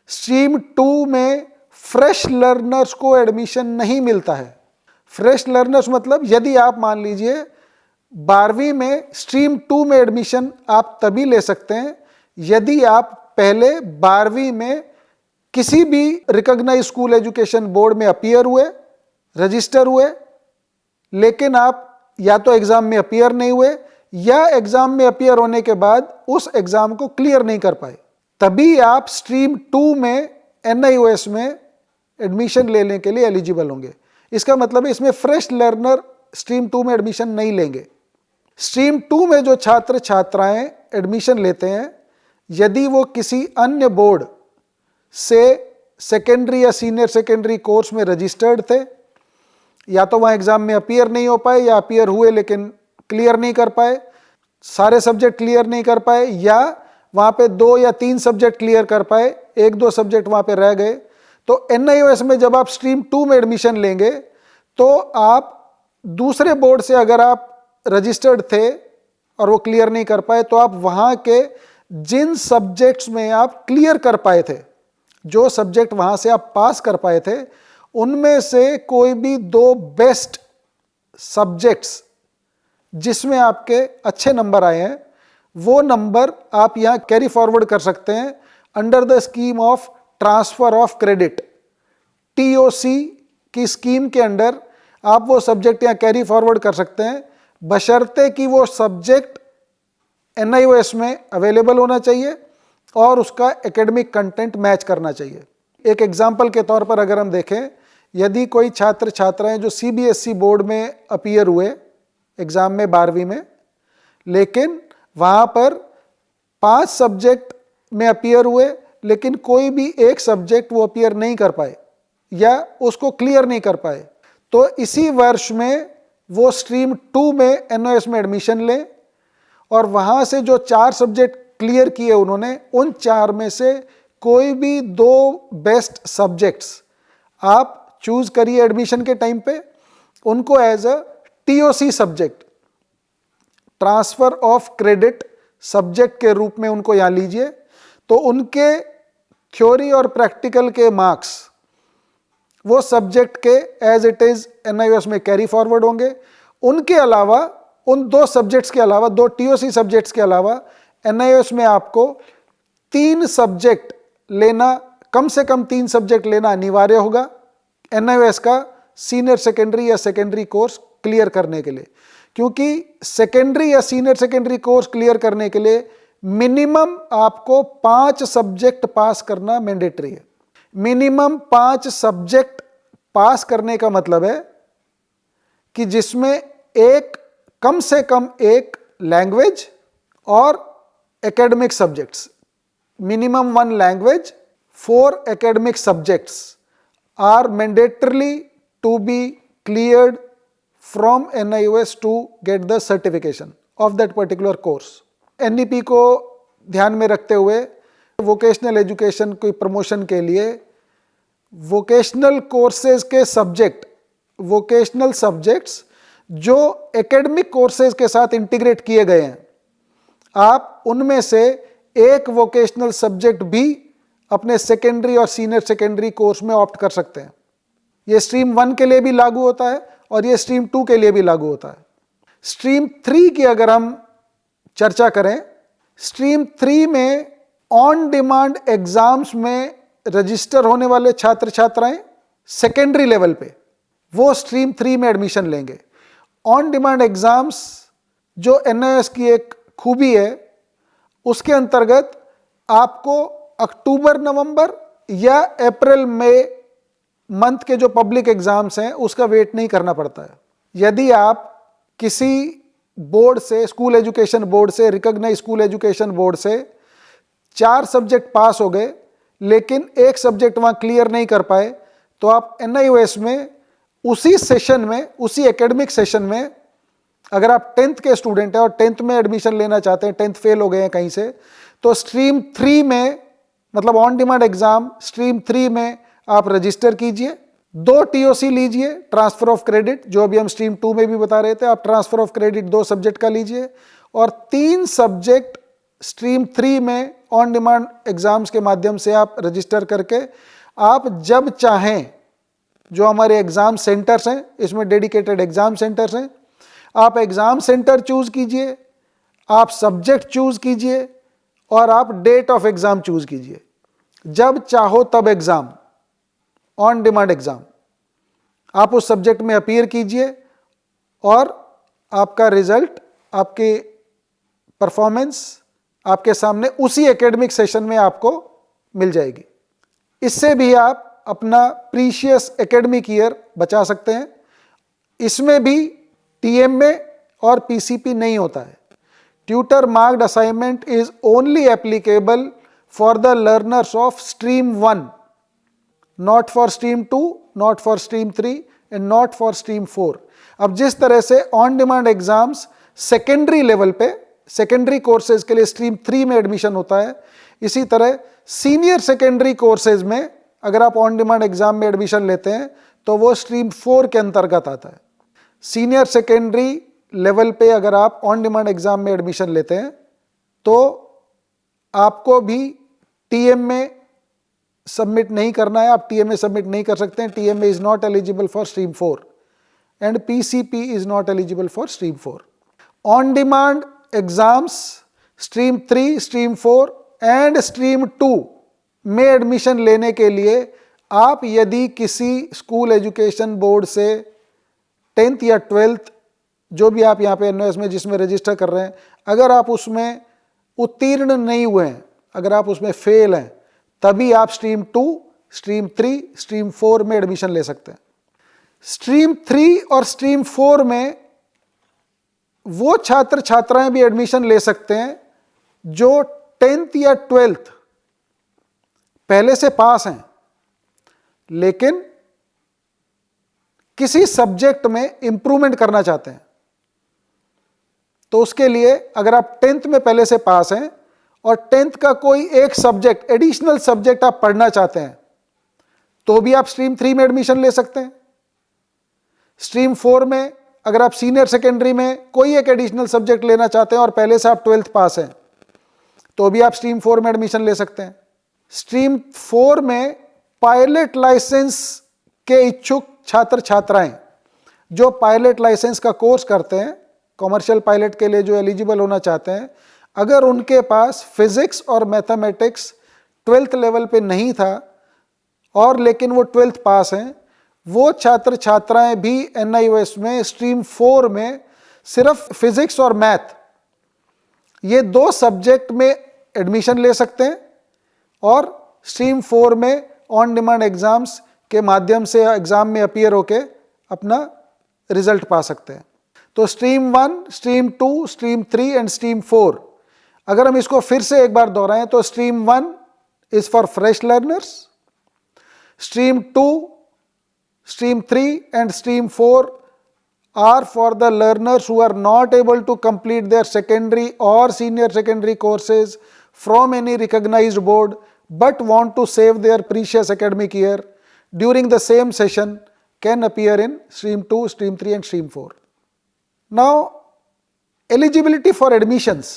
स्ट्रीम 2 में फ्रेश लर्नर्स को एडमिशन नहीं मिलता है। फ्रेश लर्नर्स मतलब यदि आप मान लीजिए 12वीं में स्ट्रीम 2 में एडमिशन आप तभी ले सकते हैं यदि आप पहले 12वीं में किसी भी रिकॉग्नाइज्ड स्कूल एजुकेशन बोर्ड में अपीयर हुए, रजिस्टर हुए, लेकिन आप या तो एग्जाम में अपीयर नहीं हुए या एग्जाम में अपीयर होने के बाद उस एग्जाम को क्लियर नहीं कर पाए, तभी आप स्ट्रीम 2 में एनआईओएस में एडमिशन लेने के लिए एलिजिबल होंगे। इसका मतलब है इसमें फ्रेश लर्नर स्ट्रीम 2 में एडमिशन नहीं लेंगे। स्ट्रीम 2 में जो छात्र छात्राएं एडमिशन लेते हैं, यदि वो किसी अन्य बोर्ड से सेकेंडरी या सीनियर सेकेंडरी कोर्स में रजिस्टर्ड थे, या तो वहाँ एग्जाम में अपीयर नहीं हो पाए या अपीयर हुए लेकिन क्लियर नहीं कर पाए, सारे सब्जेक्ट क्लियर नहीं कर पाए, या वहाँ पे 2 या 3 सब्जेक्ट क्लियर कर पाए, 1-2 सब्जेक्ट वहाँ पे रह गए, तो एनआईओएस में जब आप स्ट्रीम 2 में एडमिशन लेंगे तो आप दूसरे बोर्ड से अगर आप रजिस्टर्ड थे और वो क्लियर नहीं कर पाए, तो आप वहाँ के जिन सब्जेक्ट्स में आप क्लियर कर पाए थे, जो सब्जेक्ट वहाँ से आप पास कर पाए थे, उनमें से कोई भी 2 बेस्ट सब्जेक्ट्स जिसमें आपके अच्छे नंबर आए हैं, वो नंबर आप यहाँ कैरी फॉरवर्ड कर सकते हैं under the scheme of transfer of credit. TOC की स्कीम के अंडर आप वो सब्जेक्ट यहाँ कैरी फॉरवर्ड कर सकते हैं, बशर्ते कि वो सब्जेक्ट एनआईओएस में अवेलेबल होना चाहिए और उसका एकेडमिक कंटेंट मैच करना चाहिए। एक एग्जाम्पल के तौर पर अगर हम देखें, यदि कोई छात्र छात्राएं जो सीबीएसई बोर्ड में अपीयर हुए एग्ज़ाम में 12वीं में, लेकिन वहाँ पर 5 सब्जेक्ट में अपीयर हुए लेकिन कोई भी एक सब्जेक्ट वो अपीयर नहीं कर पाए या उसको क्लियर नहीं कर पाए, तो इसी वर्ष में वो स्ट्रीम 2 में एनओएस में एडमिशन लें और वहाँ से जो 4 सब्जेक्ट क्लियर किए उन्होंने, उन 4 में से कोई भी 2 बेस्ट सब्जेक्ट्स आप चूज करिए एडमिशन के टाइम पे, उनको as a TOC subject, transfer of credit subject के रूप में उनको यहाँ लीजिए, तो उनके थ्योरी और प्रैक्टिकल के मार्क्स वो सब्जेक्ट के एज इट इज एनआईओएस में कैरी फॉरवर्ड होंगे। उनके अलावा, उन 2 सब्जेक्ट्स के अलावा, 2 टीओसी सब्जेक्ट्स के अलावा एनआईओएस में आपको 3 सब्जेक्ट लेना, कम से कम 3 सब्जेक्ट लेना अनिवार्य होगा एनआईओएस का सीनियर सेकेंडरी या सेकेंडरी कोर्स क्लियर करने के लिए। क्योंकि सेकेंडरी या सीनियर सेकेंडरी कोर्स क्लियर करने के लिए मिनिमम आपको 5 सब्जेक्ट पास करना मैंडेटरी है। मिनिमम 5 सब्जेक्ट पास करने का मतलब है कि जिसमें एक, कम से कम एक लैंग्वेज और academic subjects, minimum 1 language, 4 academic subjects are mandatorily to be cleared from NIOS to get the certification of that particular course. NEP को ध्यान में रखते हुए वोकेशनल एजुकेशन की प्रमोशन के लिए वोकेशनल कोर्सेज के सब्जेक्ट, वोकेशनल सब्जेक्ट्स जो एकेडमिक कोर्सेज के साथ इंटीग्रेट किए गए हैं, आप उनमें से एक वोकेशनल सब्जेक्ट भी अपने सेकेंडरी और सीनियर सेकेंडरी कोर्स में ऑप्ट कर सकते हैं। ये स्ट्रीम 1 के लिए भी लागू होता है और ये स्ट्रीम 2 के लिए भी लागू होता है। स्ट्रीम 3 की अगर हम चर्चा करें, स्ट्रीम 3 में ऑन डिमांड एग्जाम्स में रजिस्टर होने वाले छात्र छात्राएं सेकेंडरी लेवल पे वो स्ट्रीम 3 में एडमिशन लेंगे। ऑन डिमांड एग्जाम्स जो एनआईओएस की एक खूबी है, उसके अंतर्गत आपको अक्टूबर नवंबर या अप्रैल मई मंथ के जो पब्लिक एग्जाम्स हैं उसका वेट नहीं करना पड़ता है। यदि आप किसी बोर्ड से, स्कूल एजुकेशन बोर्ड से, रिकॉग्नाइज्ड स्कूल एजुकेशन बोर्ड से 4 सब्जेक्ट पास हो गए लेकिन एक सब्जेक्ट वहाँ क्लियर नहीं कर पाए, तो आप एनआईओएस में उसी सेशन में, उसी एकेडमिक सेशन में, अगर आप 10th के स्टूडेंट हैं और 10th में एडमिशन लेना चाहते हैं, 10th फेल हो गए हैं कहीं से, तो स्ट्रीम 3 में, मतलब ऑन डिमांड एग्जाम स्ट्रीम 3 में आप रजिस्टर कीजिए, 2 टीओसी लीजिए, ट्रांसफर ऑफ क्रेडिट, जो अभी हम स्ट्रीम 2 में भी बता रहे थे, आप ट्रांसफर ऑफ क्रेडिट 2 सब्जेक्ट का लीजिए और 3 सब्जेक्ट स्ट्रीम 3 में ऑन डिमांड एग्जाम्स के माध्यम से आप रजिस्टर करके आप जब चाहें, जो हमारे एग्जाम सेंटर्स हैं, इसमें डेडिकेटेड एग्जाम सेंटर्स हैं, आप एग्जाम सेंटर चूज कीजिए, आप सब्जेक्ट चूज कीजिए और आप डेट ऑफ एग्जाम चूज कीजिए। जब चाहो तब एग्जाम, ऑन डिमांड एग्जाम, आप उस सब्जेक्ट में अपीयर कीजिए और आपका रिजल्ट, आपकी परफॉर्मेंस आपके सामने उसी एकेडमिक सेशन में आपको मिल जाएगी। इससे भी आप अपना प्रीशियस एकेडमिक ईयर बचा सकते हैं। इसमें भी टीएम में और पीसीपी नहीं होता है। Tutor marked assignment is only applicable for the learners of stream 1, not for stream 2, not for stream 3 and not for stream 4। अब जिस तरह से on demand exams secondary level पे, सेकेंडरी कोर्सेज के लिए स्ट्रीम 3 में एडमिशन होता है, इसी तरह सीनियर सेकेंडरी कोर्सेज में अगर आप ऑन डिमांड एग्जाम में एडमिशन लेते हैं तो वो स्ट्रीम 4 के अंतर्गत आता है। सीनियर सेकेंडरी लेवल पे अगर आप ऑन डिमांड एग्जाम में एडमिशन लेते हैं तो आपको भी टीएम में सबमिट नहीं करना है, आप टीएम में सबमिट नहीं कर सकते हैं। TM is not eligible for stream 4 and PCP is not eligible for stream 4। On demand exams stream 3, stream 4 and stream 2 में एडमिशन लेने के लिए आप यदि किसी स्कूल एजुकेशन बोर्ड से 10th या 12th, जो भी आप यहाँ पे एनओएस में जिसमें रजिस्टर कर रहे हैं, अगर आप उसमें उत्तीर्ण नहीं हुए हैं, अगर आप उसमें फेल हैं, तभी आप स्ट्रीम 2, स्ट्रीम 3, स्ट्रीम 4 में एडमिशन ले सकते हैं। स्ट्रीम 3 और स्ट्रीम 4 में वो छात्र छात्राएं भी एडमिशन ले सकते हैं जो 10th या 12th पहले से पास हैं लेकिन किसी सब्जेक्ट में इंप्रूवमेंट करना चाहते हैं। तो उसके लिए अगर आप 10th में पहले से पास हैं और 10th का कोई एक सब्जेक्ट, एडिशनल सब्जेक्ट आप पढ़ना चाहते हैं, तो भी आप स्ट्रीम 3 में एडमिशन ले सकते हैं। स्ट्रीम 4 में अगर आप सीनियर सेकेंडरी में कोई एक एडिशनल सब्जेक्ट लेना चाहते हैं और पहले से आप 12th पास हैं, तो भी आप स्ट्रीम 4 में एडमिशन ले सकते हैं। स्ट्रीम 4 में पायलट लाइसेंस के इच्छुक छात्र छात्राएं जो पायलट लाइसेंस का कोर्स करते हैं, कॉमर्शियल पायलट के लिए जो एलिजिबल होना चाहते हैं, अगर उनके पास फिजिक्स और मैथमेटिक्स 12th लेवल पे नहीं था और लेकिन वो 12th पास हैं, वो छात्र छात्राएं भी NIOS में स्ट्रीम 4 में सिर्फ फिजिक्स और मैथ ये 2 सब्जेक्ट में एडमिशन ले सकते हैं और स्ट्रीम 4 में ऑन डिमांड एग्जाम्स के माध्यम से एग्जाम में अपीयर होके अपना रिजल्ट पा सकते हैं। तो stream 1, stream 2, stream 3 and stream 4, अगर हम इसको फिर से एक बार दोहराएं तो stream 1 is for fresh learners, stream 2, stream 3 and stream 4 are for the learners who are not able to complete their secondary or senior secondary courses from any recognized board but want to save their precious academic year during the same session can appear in stream 2, stream 3 and stream 4. Now eligibility for admissions.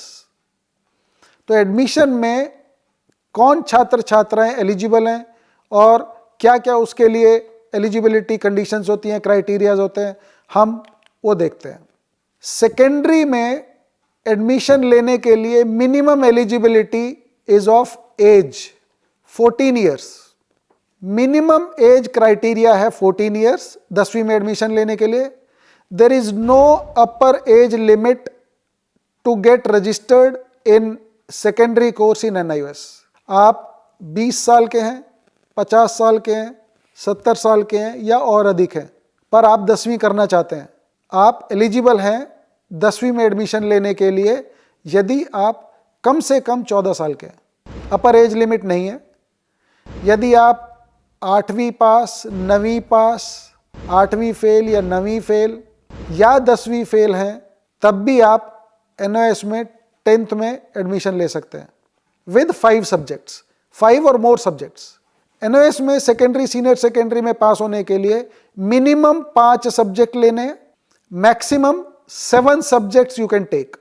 तो एडमिशन में कौन छात्र छात्राएं एलिजिबल हैं और क्या क्या उसके लिए एलिजिबिलिटी कंडीशंस होती हैं, क्राइटेरियाज होते हैं, हम वो देखते हैं। सेकेंडरी में एडमिशन लेने के लिए minimum eligibility is of age 14 years. Minimum age criteria है 14 ईयर्स 10वीं में एडमिशन लेने के लिए। There is no upper age limit to get registered in secondary course in NIOS। आप 20 साल के हैं, 50 साल के हैं, 70 साल के हैं या और अधिक हैं, पर आप 10वीं करना चाहते हैं, आप एलिजिबल हैं 10वीं में एडमिशन लेने के लिए यदि आप कम से कम 14 साल के हैं। अपर एज लिमिट नहीं है। यदि आप 8वीं पास, 9वीं पास, 8वीं फेल या 9वीं फेल या 10वीं फेल हैं, तब भी आप NIOS में 10th में एडमिशन ले सकते हैं विद 5 सब्जेक्ट्स, 5 और मोर सब्जेक्ट्स। NIOS में सेकेंडरी, सीनियर सेकेंडरी में पास होने के लिए मिनिमम 5 सब्जेक्ट लेने हैं, maximum 7 subjects you can take.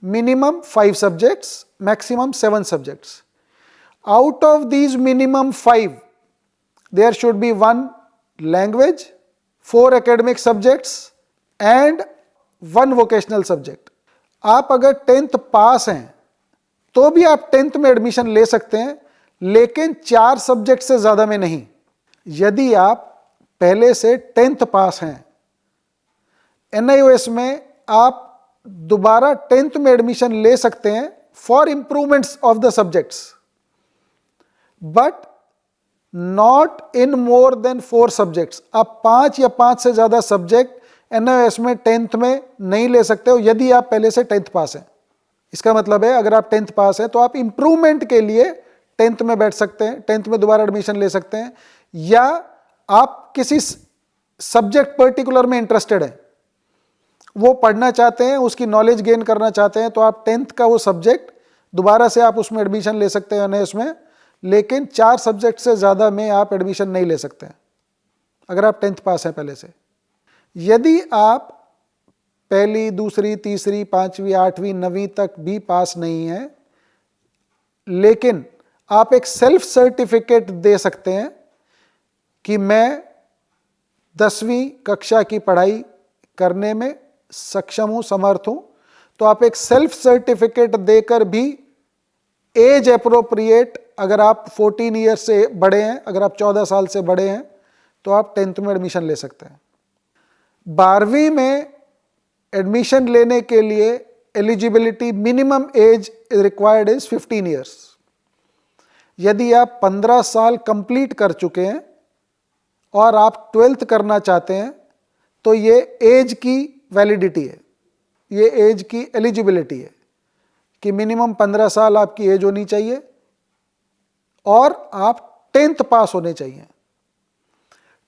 Minimum 5 subjects, maximum 7 subjects. Out of these minimum 5 there should be 1 language, 4 academic subjects and 1 vocational subject. आप अगर 10th पास हैं तो भी आप 10th में एडमिशन ले सकते हैं, लेकिन 4 सब्जेक्ट से ज्यादा में नहीं। यदि आप पहले से 10th पास हैं, NIOS में आप दोबारा 10th में एडमिशन ले सकते हैं for improvements of the subjects, but not in more than 4 subjects. आप 5 या 5 से ज्यादा सब्जेक्ट NIOS में 10th में नहीं ले सकते हो यदि आप पहले से 10th पास हैं। इसका मतलब है अगर आप 10th पास हैं तो आप इंप्रूवमेंट के लिए 10th में बैठ सकते हैं, 10th में दोबारा एडमिशन ले सकते हैं, या आप किसी सब्जेक्ट पर्टिकुलर में इंटरेस्टेड हैं, वो पढ़ना चाहते हैं, उसकी नॉलेज गेन करना चाहते हैं, तो आप 10th का वो सब्जेक्ट दोबारा से आप उसमें एडमिशन ले सकते हैं NIOS में, लेकिन 4 सब्जेक्ट से ज़्यादा में आप एडमिशन नहीं ले सकते हैं अगर आप 10th पास हैं पहले से। यदि आप पहली, दूसरी, तीसरी, 5वीं, 8वीं, 9वीं तक भी पास नहीं हैं, लेकिन आप एक सेल्फ सर्टिफिकेट दे सकते हैं कि मैं 10वीं कक्षा की पढ़ाई करने में सक्षम हूं, समर्थ हूं, तो आप एक सेल्फ सर्टिफिकेट देकर भी एज अप्रोप्रिएट, अगर आप 14 ईयर से बड़े हैं, अगर आप 14 साल से बड़े हैं, तो आप 10th में एडमिशन ले सकते हैं। 12वीं में एडमिशन लेने के लिए eligibility minimum age required is 15 years. यदि आप 15 साल कंप्लीट कर चुके हैं और आप 12th करना चाहते हैं, तो ये एज की वैलिडिटी है, ये एज की एलिजिबिलिटी है कि मिनिमम 15 साल आपकी एज होनी चाहिए और आप 10th पास होने चाहिए।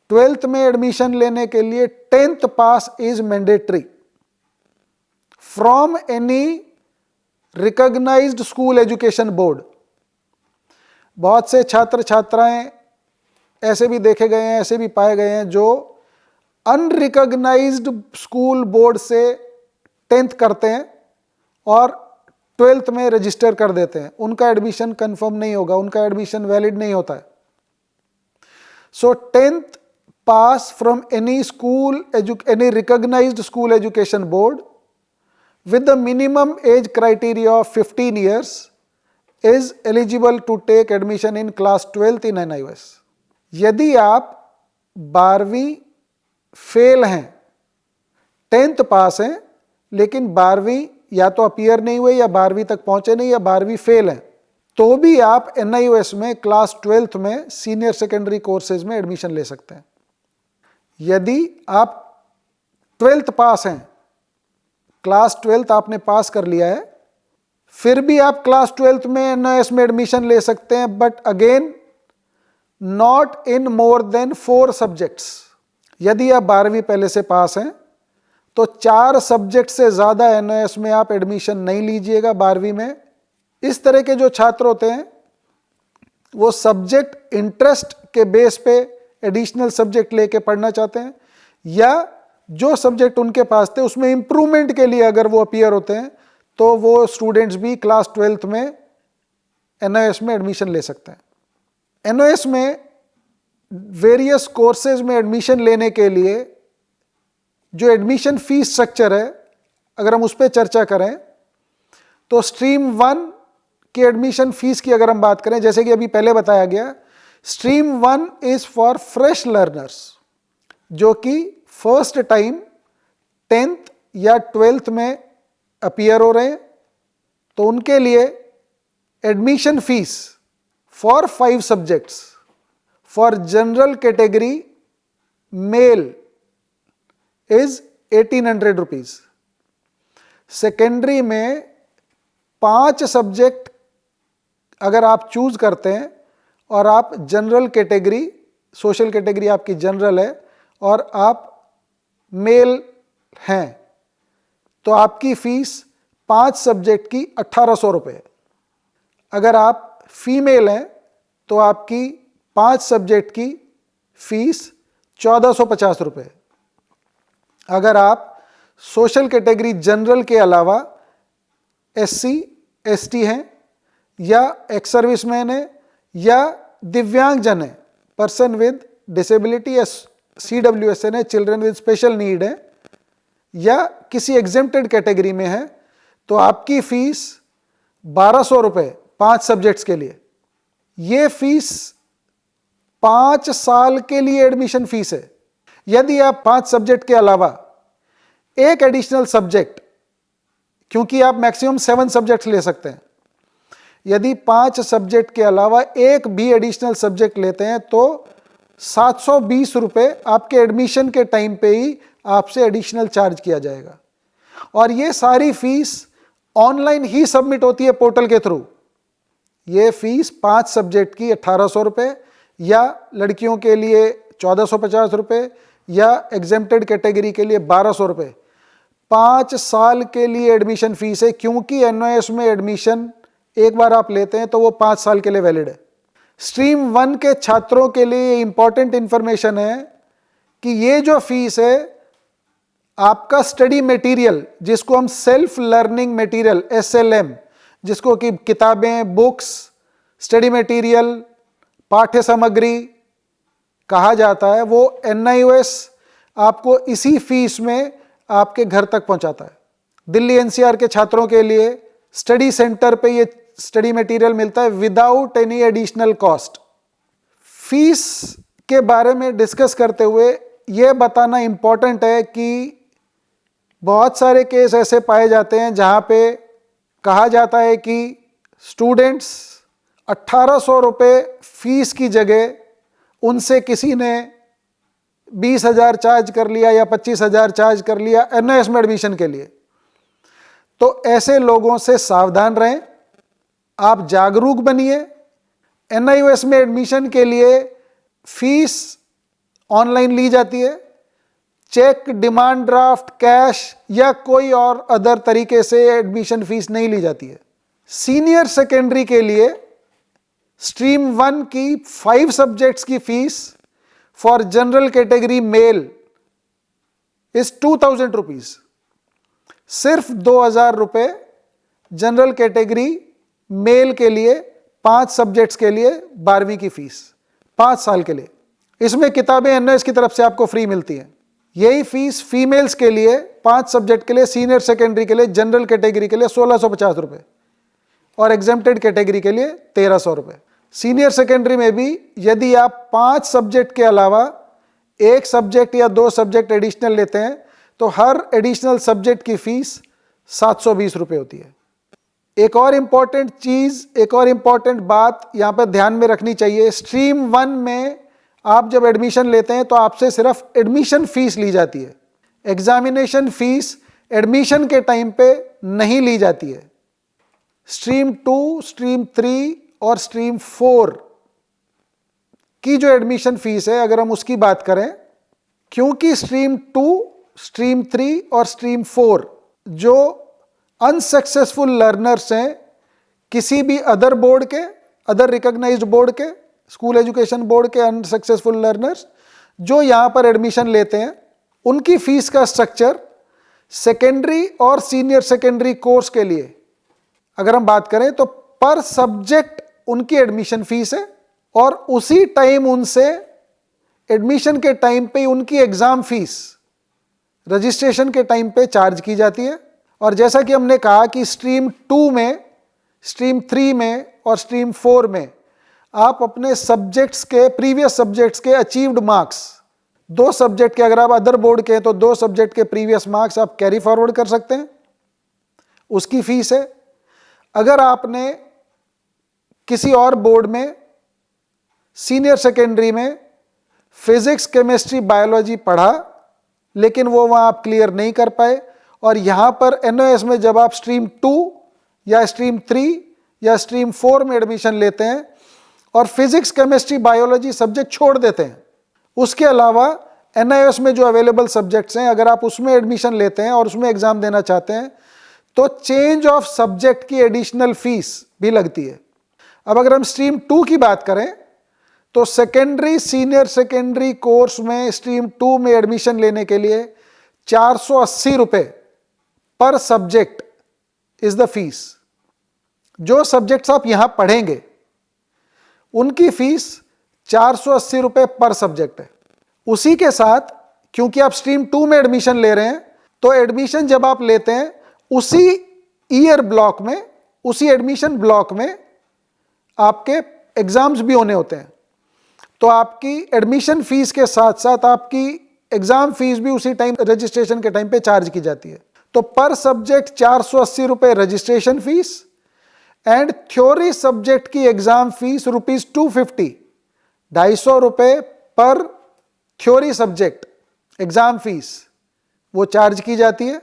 12th में एडमिशन लेने के लिए 10th pass is mandatory from any recognised school education board. बहुत से छात्र छात्राएं ऐसे भी देखे गए हैं, ऐसे भी पाए गए हैं जो अनरिकॉग्नाइज्ड स्कूल बोर्ड से 10th करते हैं और 12th में रजिस्टर कर देते हैं, उनका एडमिशन कंफर्म नहीं होगा, उनका एडमिशन वैलिड नहीं होता है। सो 10th pass from any recognized school education board with the minimum age criteria of 15 years is eligible to take admission in class 12th in NIOS। यदि आप 12वीं फेल हैं, 10th पास हैं, लेकिन 12वीं या तो अपीयर नहीं हुए या 12वीं तक पहुंचे नहीं या 12वीं फेल हैं, तो भी आप NIOS में क्लास 12th में सीनियर सेकेंडरी कोर्सेज में एडमिशन ले सकते हैं। यदि आप 12th पास हैं, क्लास 12th आपने पास कर लिया है, फिर भी आप क्लास 12th में NIOS में एडमिशन ले सकते हैं, but again not in more than 4 subjects. यदि आप 12वीं पहले से पास हैं तो 4 सब्जेक्ट से ज़्यादा NIOS में आप एडमिशन नहीं लीजिएगा 12वीं में। इस तरह के जो छात्र होते हैं वो सब्जेक्ट इंटरेस्ट के बेस पे एडिशनल सब्जेक्ट लेके पढ़ना चाहते हैं, या जो सब्जेक्ट उनके पास थे उसमें इम्प्रूवमेंट के लिए अगर वो अपीयर होते हैं तो वो स्टूडेंट्स भी क्लास 12th में NIOS में एडमिशन ले सकते हैं। NIOS में वेरियस कोर्सेज में एडमिशन लेने के लिए जो एडमिशन फीस स्ट्रक्चर है, अगर हम उस पर चर्चा करें तो स्ट्रीम 1 की एडमिशन फीस की अगर हम बात करें, जैसे कि अभी पहले बताया गया, stream 1 is for fresh learners जो कि फर्स्ट टाइम 10th या 12th में अपीयर हो रहे हैं, तो उनके लिए admission fees for 5 subjects for general category mail is 1800 rupees. Secondary में 5 सब्जेक्ट अगर आप चूज करते हैं और आप जनरल कैटेगरी, सोशल कैटेगरी आपकी जनरल है और आप मेल हैं, तो आपकी फीस 5 सब्जेक्ट की 1800 रुपये। अगर आप फीमेल हैं तो आपकी 5 सब्जेक्ट की फीस 1450 रुपये। अगर आप सोशल कैटेगरी जनरल के अलावा SC ST हैं या एक्स सर्विसमैन है या दिव्यांगजन है, पर्सन विद डिसेबिलिटी या CWSN है, चिल्ड्रन विद स्पेशल नीड है, या किसी एग्जेम्प्टेड कैटेगरी में है, तो आपकी फीस 1200 रुपये 5 सब्जेक्ट्स के लिए। ये फीस 5 साल के लिए एडमिशन फीस है। यदि आप 5 सब्जेक्ट के अलावा एक एडिशनल सब्जेक्ट, क्योंकि आप मैक्सिमम 7 सब्जेक्ट्स ले सकते हैं, यदि 5 सब्जेक्ट के अलावा एक भी एडिशनल सब्जेक्ट लेते हैं तो 720 रुपये आपके एडमिशन के टाइम पे ही आपसे एडिशनल चार्ज किया जाएगा। और ये सारी फीस ऑनलाइन ही सबमिट होती है पोर्टल के थ्रू। ये फीस 5 सब्जेक्ट की 1800 रुपये या लड़कियों के लिए 1450 रुपये या एग्जेम्प्टेड कैटेगरी के लिए 1200 रुपये 5 साल के लिए एडमिशन फीस है, क्योंकि NIOS में एडमिशन एक बार आप लेते हैं तो वो 5 साल के लिए वैलिड है। स्ट्रीम 1 के छात्रों के लिए इंपॉर्टेंट इंफॉर्मेशन है कि ये जो फीस है आपका स्टडी मटेरियल, जिसको हम सेल्फ लर्निंग मटेरियल SLM, जिसको कि किताबें, बुक्स, स्टडी मटेरियल, पाठ्य सामग्री कहा जाता है, वो NIOS आपको इसी फीस में आपके घर तक पहुंचाता है। दिल्ली NCR के छात्रों के लिए स्टडी सेंटर पे ये स्टडी मटेरियल मिलता है without any additional cost. Fees के बारे में डिस्कस करते हुए ये बताना इंपॉर्टेंट है कि बहुत सारे केस ऐसे पाए जाते हैं जहां पे कहा जाता है कि स्टूडेंट्स 1800 रुपये फीस की जगह उनसे किसी ने 20,000 चार्ज कर लिया या 25,000 चार्ज कर लिया NIOS में एडमिशन के लिए। तो ऐसे लोगों से सावधान रहें, आप जागरूक बनिए। NIOS में एडमिशन के लिए फीस ऑनलाइन ली जाती है, चेक, डिमांड ड्राफ्ट, कैश या कोई और अदर तरीके से एडमिशन फीस नहीं ली जाती है। सीनियर सेकेंडरी के लिए स्ट्रीम 1 की 5 सब्जेक्ट्स की fees for general category mail is 2000 rupees. सिर्फ 2000 रुपये जनरल कैटेगरी मेल के लिए 5 सब्जेक्ट्स के लिए 12वीं की फीस 5 साल के लिए। इसमें किताबें एनओएस की तरफ से आपको फ्री मिलती हैं। यही फीस फीमेल्स के लिए 5 सब्जेक्ट के लिए सीनियर सेकेंडरी के लिए जनरल कैटेगरी के लिए 1650 रुपये और एग्जेम्प्टेड कैटेगरी के लिए 1300 रुपये। सीनियर सेकेंडरी में भी यदि आप 5 सब्जेक्ट के अलावा 1 सब्जेक्ट या 2 सब्जेक्ट एडिशनल लेते हैं तो हर एडिशनल सब्जेक्ट की फीस 720 रुपये होती है। एक और इम्पॉर्टेंट चीज़, एक और इम्पॉर्टेंट बात यहाँ पर ध्यान में रखनी चाहिए, स्ट्रीम 1 में आप जब एडमिशन लेते हैं तो आपसे सिर्फ एडमिशन फीस ली जाती है। एग्जामिनेशन फीस एडमिशन के टाइम पे नहीं ली जाती है। स्ट्रीम 2, स्ट्रीम 3 और स्ट्रीम 4 की जो एडमिशन फीस है, अगर हम उसकी बात करें, क्योंकि स्ट्रीम 2, स्ट्रीम 3 और स्ट्रीम 4 जो अनसक्सेसफुल लर्नर्स हैं किसी भी अदर बोर्ड के, अदर रिकॉग्नाइज्ड बोर्ड के, स्कूल एजुकेशन बोर्ड के अनसक्सेसफुल लर्नर्स जो यहाँ पर एडमिशन लेते हैं, उनकी फीस का स्ट्रक्चर सेकेंडरी और सीनियर सेकेंडरी कोर्स के लिए अगर हम बात करें तो पर सब्जेक्ट उनकी एडमिशन फीस है और उसी टाइम उनसे एडमिशन के टाइम पे उनकी एग्जाम फीस रजिस्ट्रेशन के टाइम पे चार्ज की जाती है। और जैसा कि हमने कहा कि स्ट्रीम 2 में, स्ट्रीम 3 में और स्ट्रीम 4 में आप अपने सब्जेक्ट्स के, प्रीवियस सब्जेक्ट्स के अचीव्ड मार्क्स, 2 सब्जेक्ट के, अगर आप अदर बोर्ड के हैं तो 2 सब्जेक्ट के प्रीवियस मार्क्स आप कैरी फॉरवर्ड कर सकते हैं, उसकी फीस है। अगर आपने किसी और बोर्ड में सीनियर सेकेंडरी में फिजिक्स, केमिस्ट्री, बायोलॉजी पढ़ा लेकिन वो वहाँ आप क्लियर नहीं कर पाए और यहाँ पर एनओएस में जब आप स्ट्रीम 2 या स्ट्रीम 3 या स्ट्रीम 4 में एडमिशन लेते हैं और फिजिक्स, केमिस्ट्री, बायोलॉजी सब्जेक्ट छोड़ देते हैं, उसके अलावा एनआईएस में जो अवेलेबल सब्जेक्ट्स हैं अगर आप उसमें एडमिशन लेते हैं और उसमें एग्जाम देना चाहते हैं तो चेंज ऑफ सब्जेक्ट की एडिशनल फीस भी लगती है। अब अगर हम स्ट्रीम 2 की बात करें तो सेकेंडरी, सीनियर सेकेंडरी कोर्स में स्ट्रीम 2 में एडमिशन लेने के लिए 480 रुपये पर सब्जेक्ट इज द फीस। जो सब्जेक्ट्स आप यहां पढ़ेंगे उनकी फीस 480 रुपये पर सब्जेक्ट है। उसी के साथ क्योंकि आप स्ट्रीम 2 में एडमिशन ले रहे हैं तो एडमिशन जब आप लेते हैं उसी ईयर ब्लॉक में, उसी एडमिशन ब्लॉक में आपके एग्जाम्स भी होने होते हैं, तो आपकी एडमिशन फीस के साथ साथ आपकी एग्जाम फीस भी उसी टाइम रजिस्ट्रेशन के टाइम पे चार्ज की जाती है। तो पर सब्जेक्ट 480 रुपये registration fees and theory subject की एग्जाम फीस रुपीज 250, 250 रुपये पर थ्योरी सब्जेक्ट एग्जाम फीस वो चार्ज की जाती है।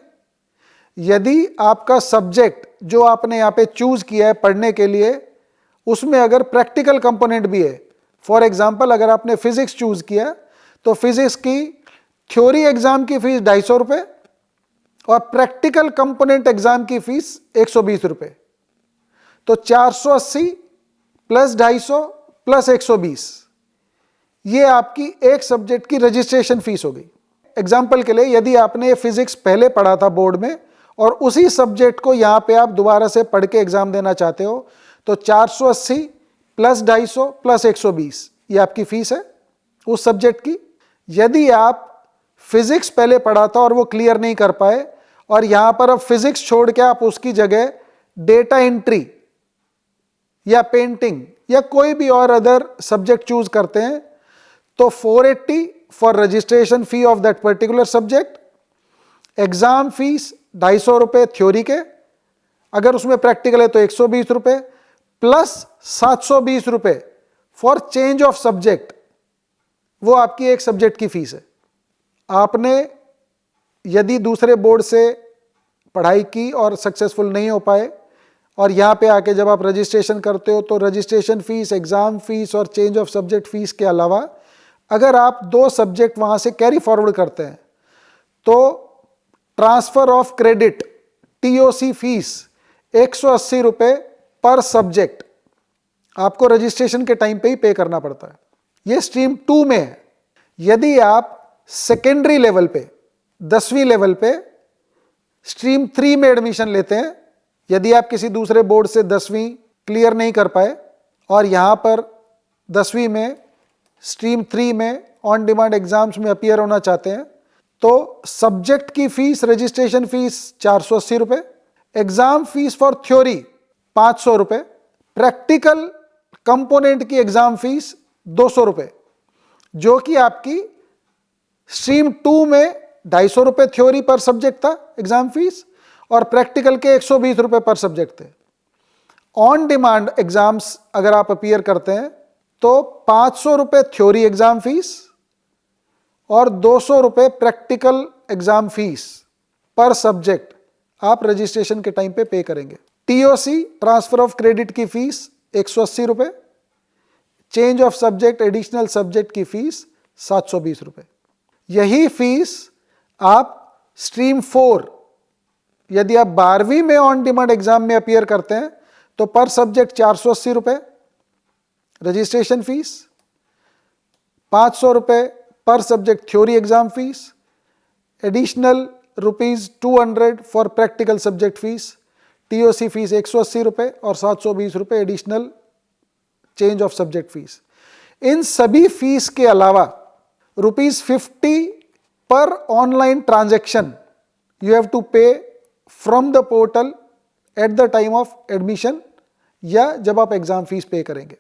यदि आपका सब्जेक्ट जो आपने यहाँ पे चूज किया है पढ़ने के लिए उसमें अगर प्रैक्टिकल कंपोनेंट भी है, फॉर एग्जाम्पल अगर आपने फिजिक्स चूज किया तो फिजिक्स की थ्योरी एग्जाम की फीस 250 रुपये और प्रैक्टिकल कंपोनेंट एग्जाम की फीस 120 रुपये। तो 480 प्लस 250 प्लस 120 ये आपकी एक सब्जेक्ट की रजिस्ट्रेशन फीस हो गई। एग्जाम्पल के लिए यदि आपने फिजिक्स पहले पढ़ा था बोर्ड में और उसी सब्जेक्ट को यहाँ पे आप दोबारा से पढ़ के एग्जाम देना चाहते हो तो 480 प्लस 250 प्लस 120 ये आपकी फीस है उस सब्जेक्ट की। यदि आप फिजिक्स पहले पढ़ा था और वो क्लियर नहीं कर पाए और यहाँ पर अब फिजिक्स छोड़ के आप उसकी जगह डेटा एंट्री या पेंटिंग या कोई भी और अदर सब्जेक्ट चूज करते हैं तो 480 for registration fee of that particular subject, exam fees 250 रुपये थ्योरी के, अगर उसमें प्रैक्टिकल है तो 120 रुपये प्लस 720 रुपये फॉर चेंज ऑफ सब्जेक्ट, वो आपकी एक सब्जेक्ट की फीस है। आपने यदि दूसरे बोर्ड से पढ़ाई की और सक्सेसफुल नहीं हो पाए और यहाँ पे आके जब आप रजिस्ट्रेशन करते हो तो रजिस्ट्रेशन फीस, एग्जाम फीस और चेंज ऑफ सब्जेक्ट फीस के अलावा अगर आप 2 सब्जेक्ट वहाँ से कैरी फॉरवर्ड करते हैं तो transfer of credit TOC fees 180 रुपये पर सब्जेक्ट आपको रजिस्ट्रेशन के टाइम पे ही पे करना पड़ता है। ये स्ट्रीम 2 में है। यदि आप सेकेंडरी लेवल पे 10वीं लेवल पे स्ट्रीम 3 में एडमिशन लेते हैं यदि आप किसी दूसरे बोर्ड से 10वीं क्लियर नहीं कर पाए और यहाँ पर 10वीं में स्ट्रीम 3 में ऑन डिमांड एग्जाम्स में अपीयर होना चाहते हैं तो सब्जेक्ट की फीस, रजिस्ट्रेशन फीस 480 रुपये, एग्जाम फीस फॉर थ्योरी 500 रुपये, प्रैक्टिकल कंपोनेंट की एग्जाम फीस 200 रुपये, जो कि आपकी स्ट्रीम 2 में 250 रुपये थ्योरी पर सब्जेक्ट था एग्जाम फीस और प्रैक्टिकल के 120 रुपये पर सब्जेक्ट थे। ऑन डिमांड एग्जाम्स अगर आप अपीयर करते हैं तो 500 रुपये थ्योरी एग्जाम फीस और 200 रुपये प्रैक्टिकल एग्जाम फीस पर सब्जेक्ट आप रजिस्ट्रेशन के टाइम पे पे करेंगे। टीओसी ट्रांसफर ऑफ क्रेडिट की फीस 180 रुपये, change of subject additional subject की फीस 720 रुपये। यही फीस आप स्ट्रीम 4 यदि आप 12वीं में ऑन डिमांड एग्जाम में अपीयर करते हैं तो पर सब्जेक्ट 480 रुपये रजिस्ट्रेशन फीस, 500 रुपये पर subject theory exam fees, additional ₹200 for practical subject fees, TOC fees 180 रुपये और 720 रुपये additional change of subject fees. इन सभी फीस के अलावा ₹50 पर online transaction you have to pay from the portal at the time of admission या जब आप एग्जाम फीस पे करेंगे।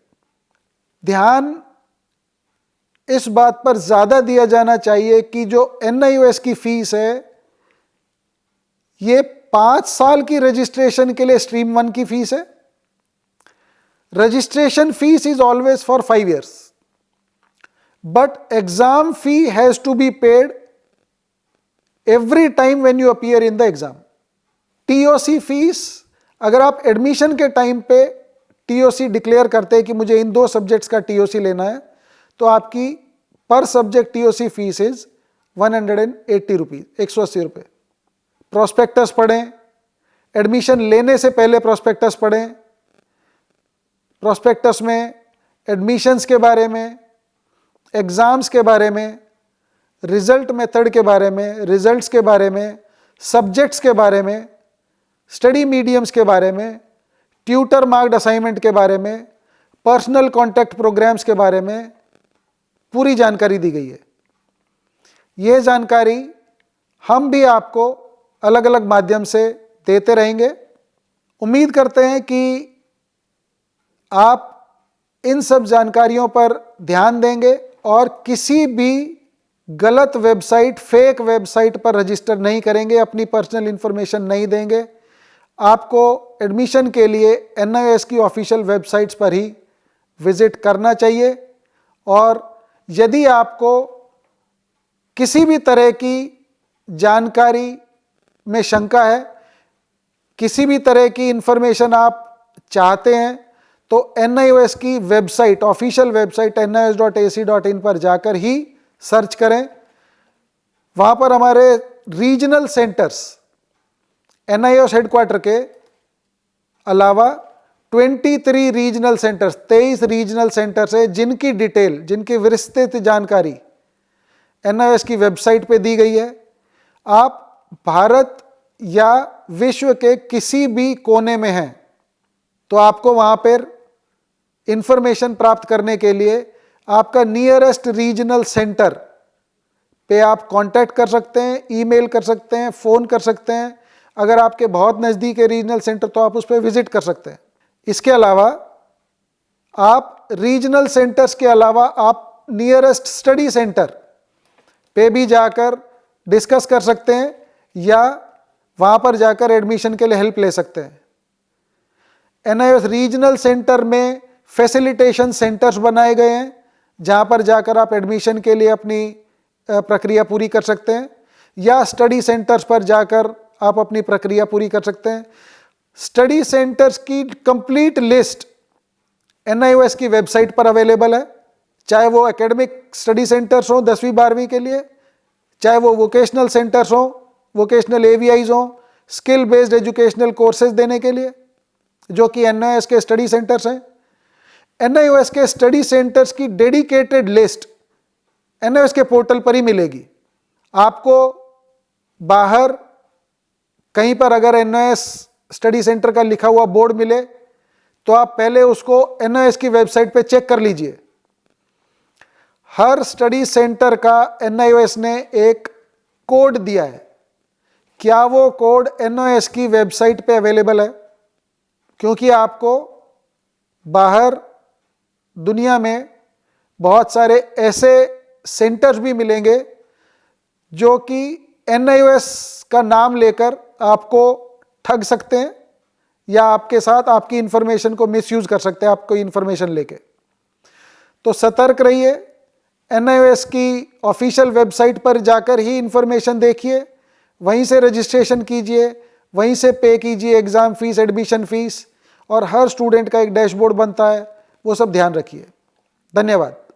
ध्यान इस बात पर ज्यादा दिया जाना चाहिए कि जो NIOS की फीस है ये 5 साल की रजिस्ट्रेशन के लिए स्ट्रीम 1 की फीस है। Registration fees is always for 5 years, but exam fee has to be paid every time when you appear in the exam. TOC fees अगर आप एडमिशन के टाइम पे TOC डिक्लेयर करते हैं कि मुझे इन 2 सब्जेक्ट्स का TOC लेना है तो आपकी पर subject TOC fees is 180 rupees, 180 रुपये। प्रोस्पेक्टस पढ़ें, एडमिशन लेने से पहले प्रोस्पेक्टस पढ़ें। प्रोस्पेक्टस में एडमिशन्स के बारे में, एग्जाम्स के बारे में, रिजल्ट मेथड के बारे में, रिजल्ट्स के बारे में, सब्जेक्ट्स के बारे में, स्टडी मीडियम्स के बारे में, ट्यूटर मार्क्ड असाइनमेंट के बारे में, पर्सनल कॉन्टैक्ट प्रोग्राम्स के बारे में पूरी जानकारी दी गई है। ये जानकारी हम भी आपको अलग अलग माध्यम से देते रहेंगे। उम्मीद करते हैं कि आप इन सब जानकारियों पर ध्यान देंगे और किसी भी गलत वेबसाइट, फेक वेबसाइट पर रजिस्टर नहीं करेंगे, अपनी पर्सनल इंफॉर्मेशन नहीं देंगे। आपको एडमिशन के लिए NIOS की ऑफिशियल वेबसाइट्स पर ही विजिट करना चाहिए और यदि आपको किसी भी तरह की जानकारी में शंका है, किसी भी तरह की इंफॉर्मेशन आप चाहते हैं तो NIOS की वेबसाइट, ऑफिशियल वेबसाइट nios.ac.in पर जाकर ही सर्च करें। वहाँ पर हमारे रीजनल सेंटर्स, NIOS हेडक्वार्टर के अलावा 23 रीजनल सेंटर्स, 23 रीजनल सेंटर्स है जिनकी डिटेल, जिनकी विस्तृत जानकारी NIOS की वेबसाइट पे दी गई है। आप भारत या विश्व के किसी भी कोने में हैं तो आपको वहाँ पर इंफॉर्मेशन प्राप्त करने के लिए आपका नियरेस्ट रीजनल सेंटर पे आप कांटेक्ट कर सकते हैं, ईमेल कर सकते हैं, फ़ोन कर सकते हैं। अगर आपके बहुत नज़दीक है रीजनल सेंटर तो आप उस पर विजिट कर सकते हैं। इसके अलावा आप रीजनल सेंटर्स के अलावा आप नियरेस्ट स्टडी सेंटर पे भी जाकर डिस्कस कर सकते हैं या वहाँ पर जाकर एडमिशन के लिए हेल्प ले सकते हैं। NIOS रीजनल सेंटर में फैसिलिटेशन सेंटर्स बनाए गए हैं जहाँ पर जाकर आप एडमिशन के लिए अपनी प्रक्रिया पूरी कर सकते हैं या स्टडी सेंटर्स पर जाकर आप अपनी प्रक्रिया पूरी कर सकते हैं। स्टडी सेंटर्स की कंप्लीट लिस्ट NIOS की वेबसाइट पर अवेलेबल है, चाहे वो एकेडमिक स्टडी सेंटर्स हों 10वीं 12वीं के लिए, चाहे वो वोकेशनल सेंटर्स हों, वोकेशनल AVIs हों, स्किल बेस्ड एजुकेशनल कोर्सेज देने के लिए, जो कि NIOS के स्टडी सेंटर्स हैं। NIOS के स्टडी सेंटर्स की डेडिकेटेड लिस्ट NIOS के पोर्टल पर ही मिलेगी। आपको बाहर कहीं पर अगर NIOS स्टडी सेंटर का लिखा हुआ बोर्ड मिले तो आप पहले उसको NIOS की वेबसाइट पे चेक कर लीजिए। हर स्टडी सेंटर का NIOS ने एक कोड दिया है। क्या वो कोड NIOS की वेबसाइट पे अवेलेबल है? क्योंकि आपको बाहर दुनिया में बहुत सारे ऐसे सेंटर्स भी मिलेंगे जो कि NIOS का नाम लेकर आपको ठग सकते हैं या आपके साथ आपकी इंफॉर्मेशन को मिसयूज कर सकते हैं आपको इंफॉर्मेशन लेके। तो सतर्क रहिए, NIOS की ऑफिशियल वेबसाइट पर जाकर ही इंफॉर्मेशन देखिए, वहीं से रजिस्ट्रेशन कीजिए, वहीं से पे कीजिए एग्ज़ाम फीस, एडमिशन फीस, और हर स्टूडेंट का एक डैशबोर्ड बनता है, वो सब ध्यान रखिए। धन्यवाद।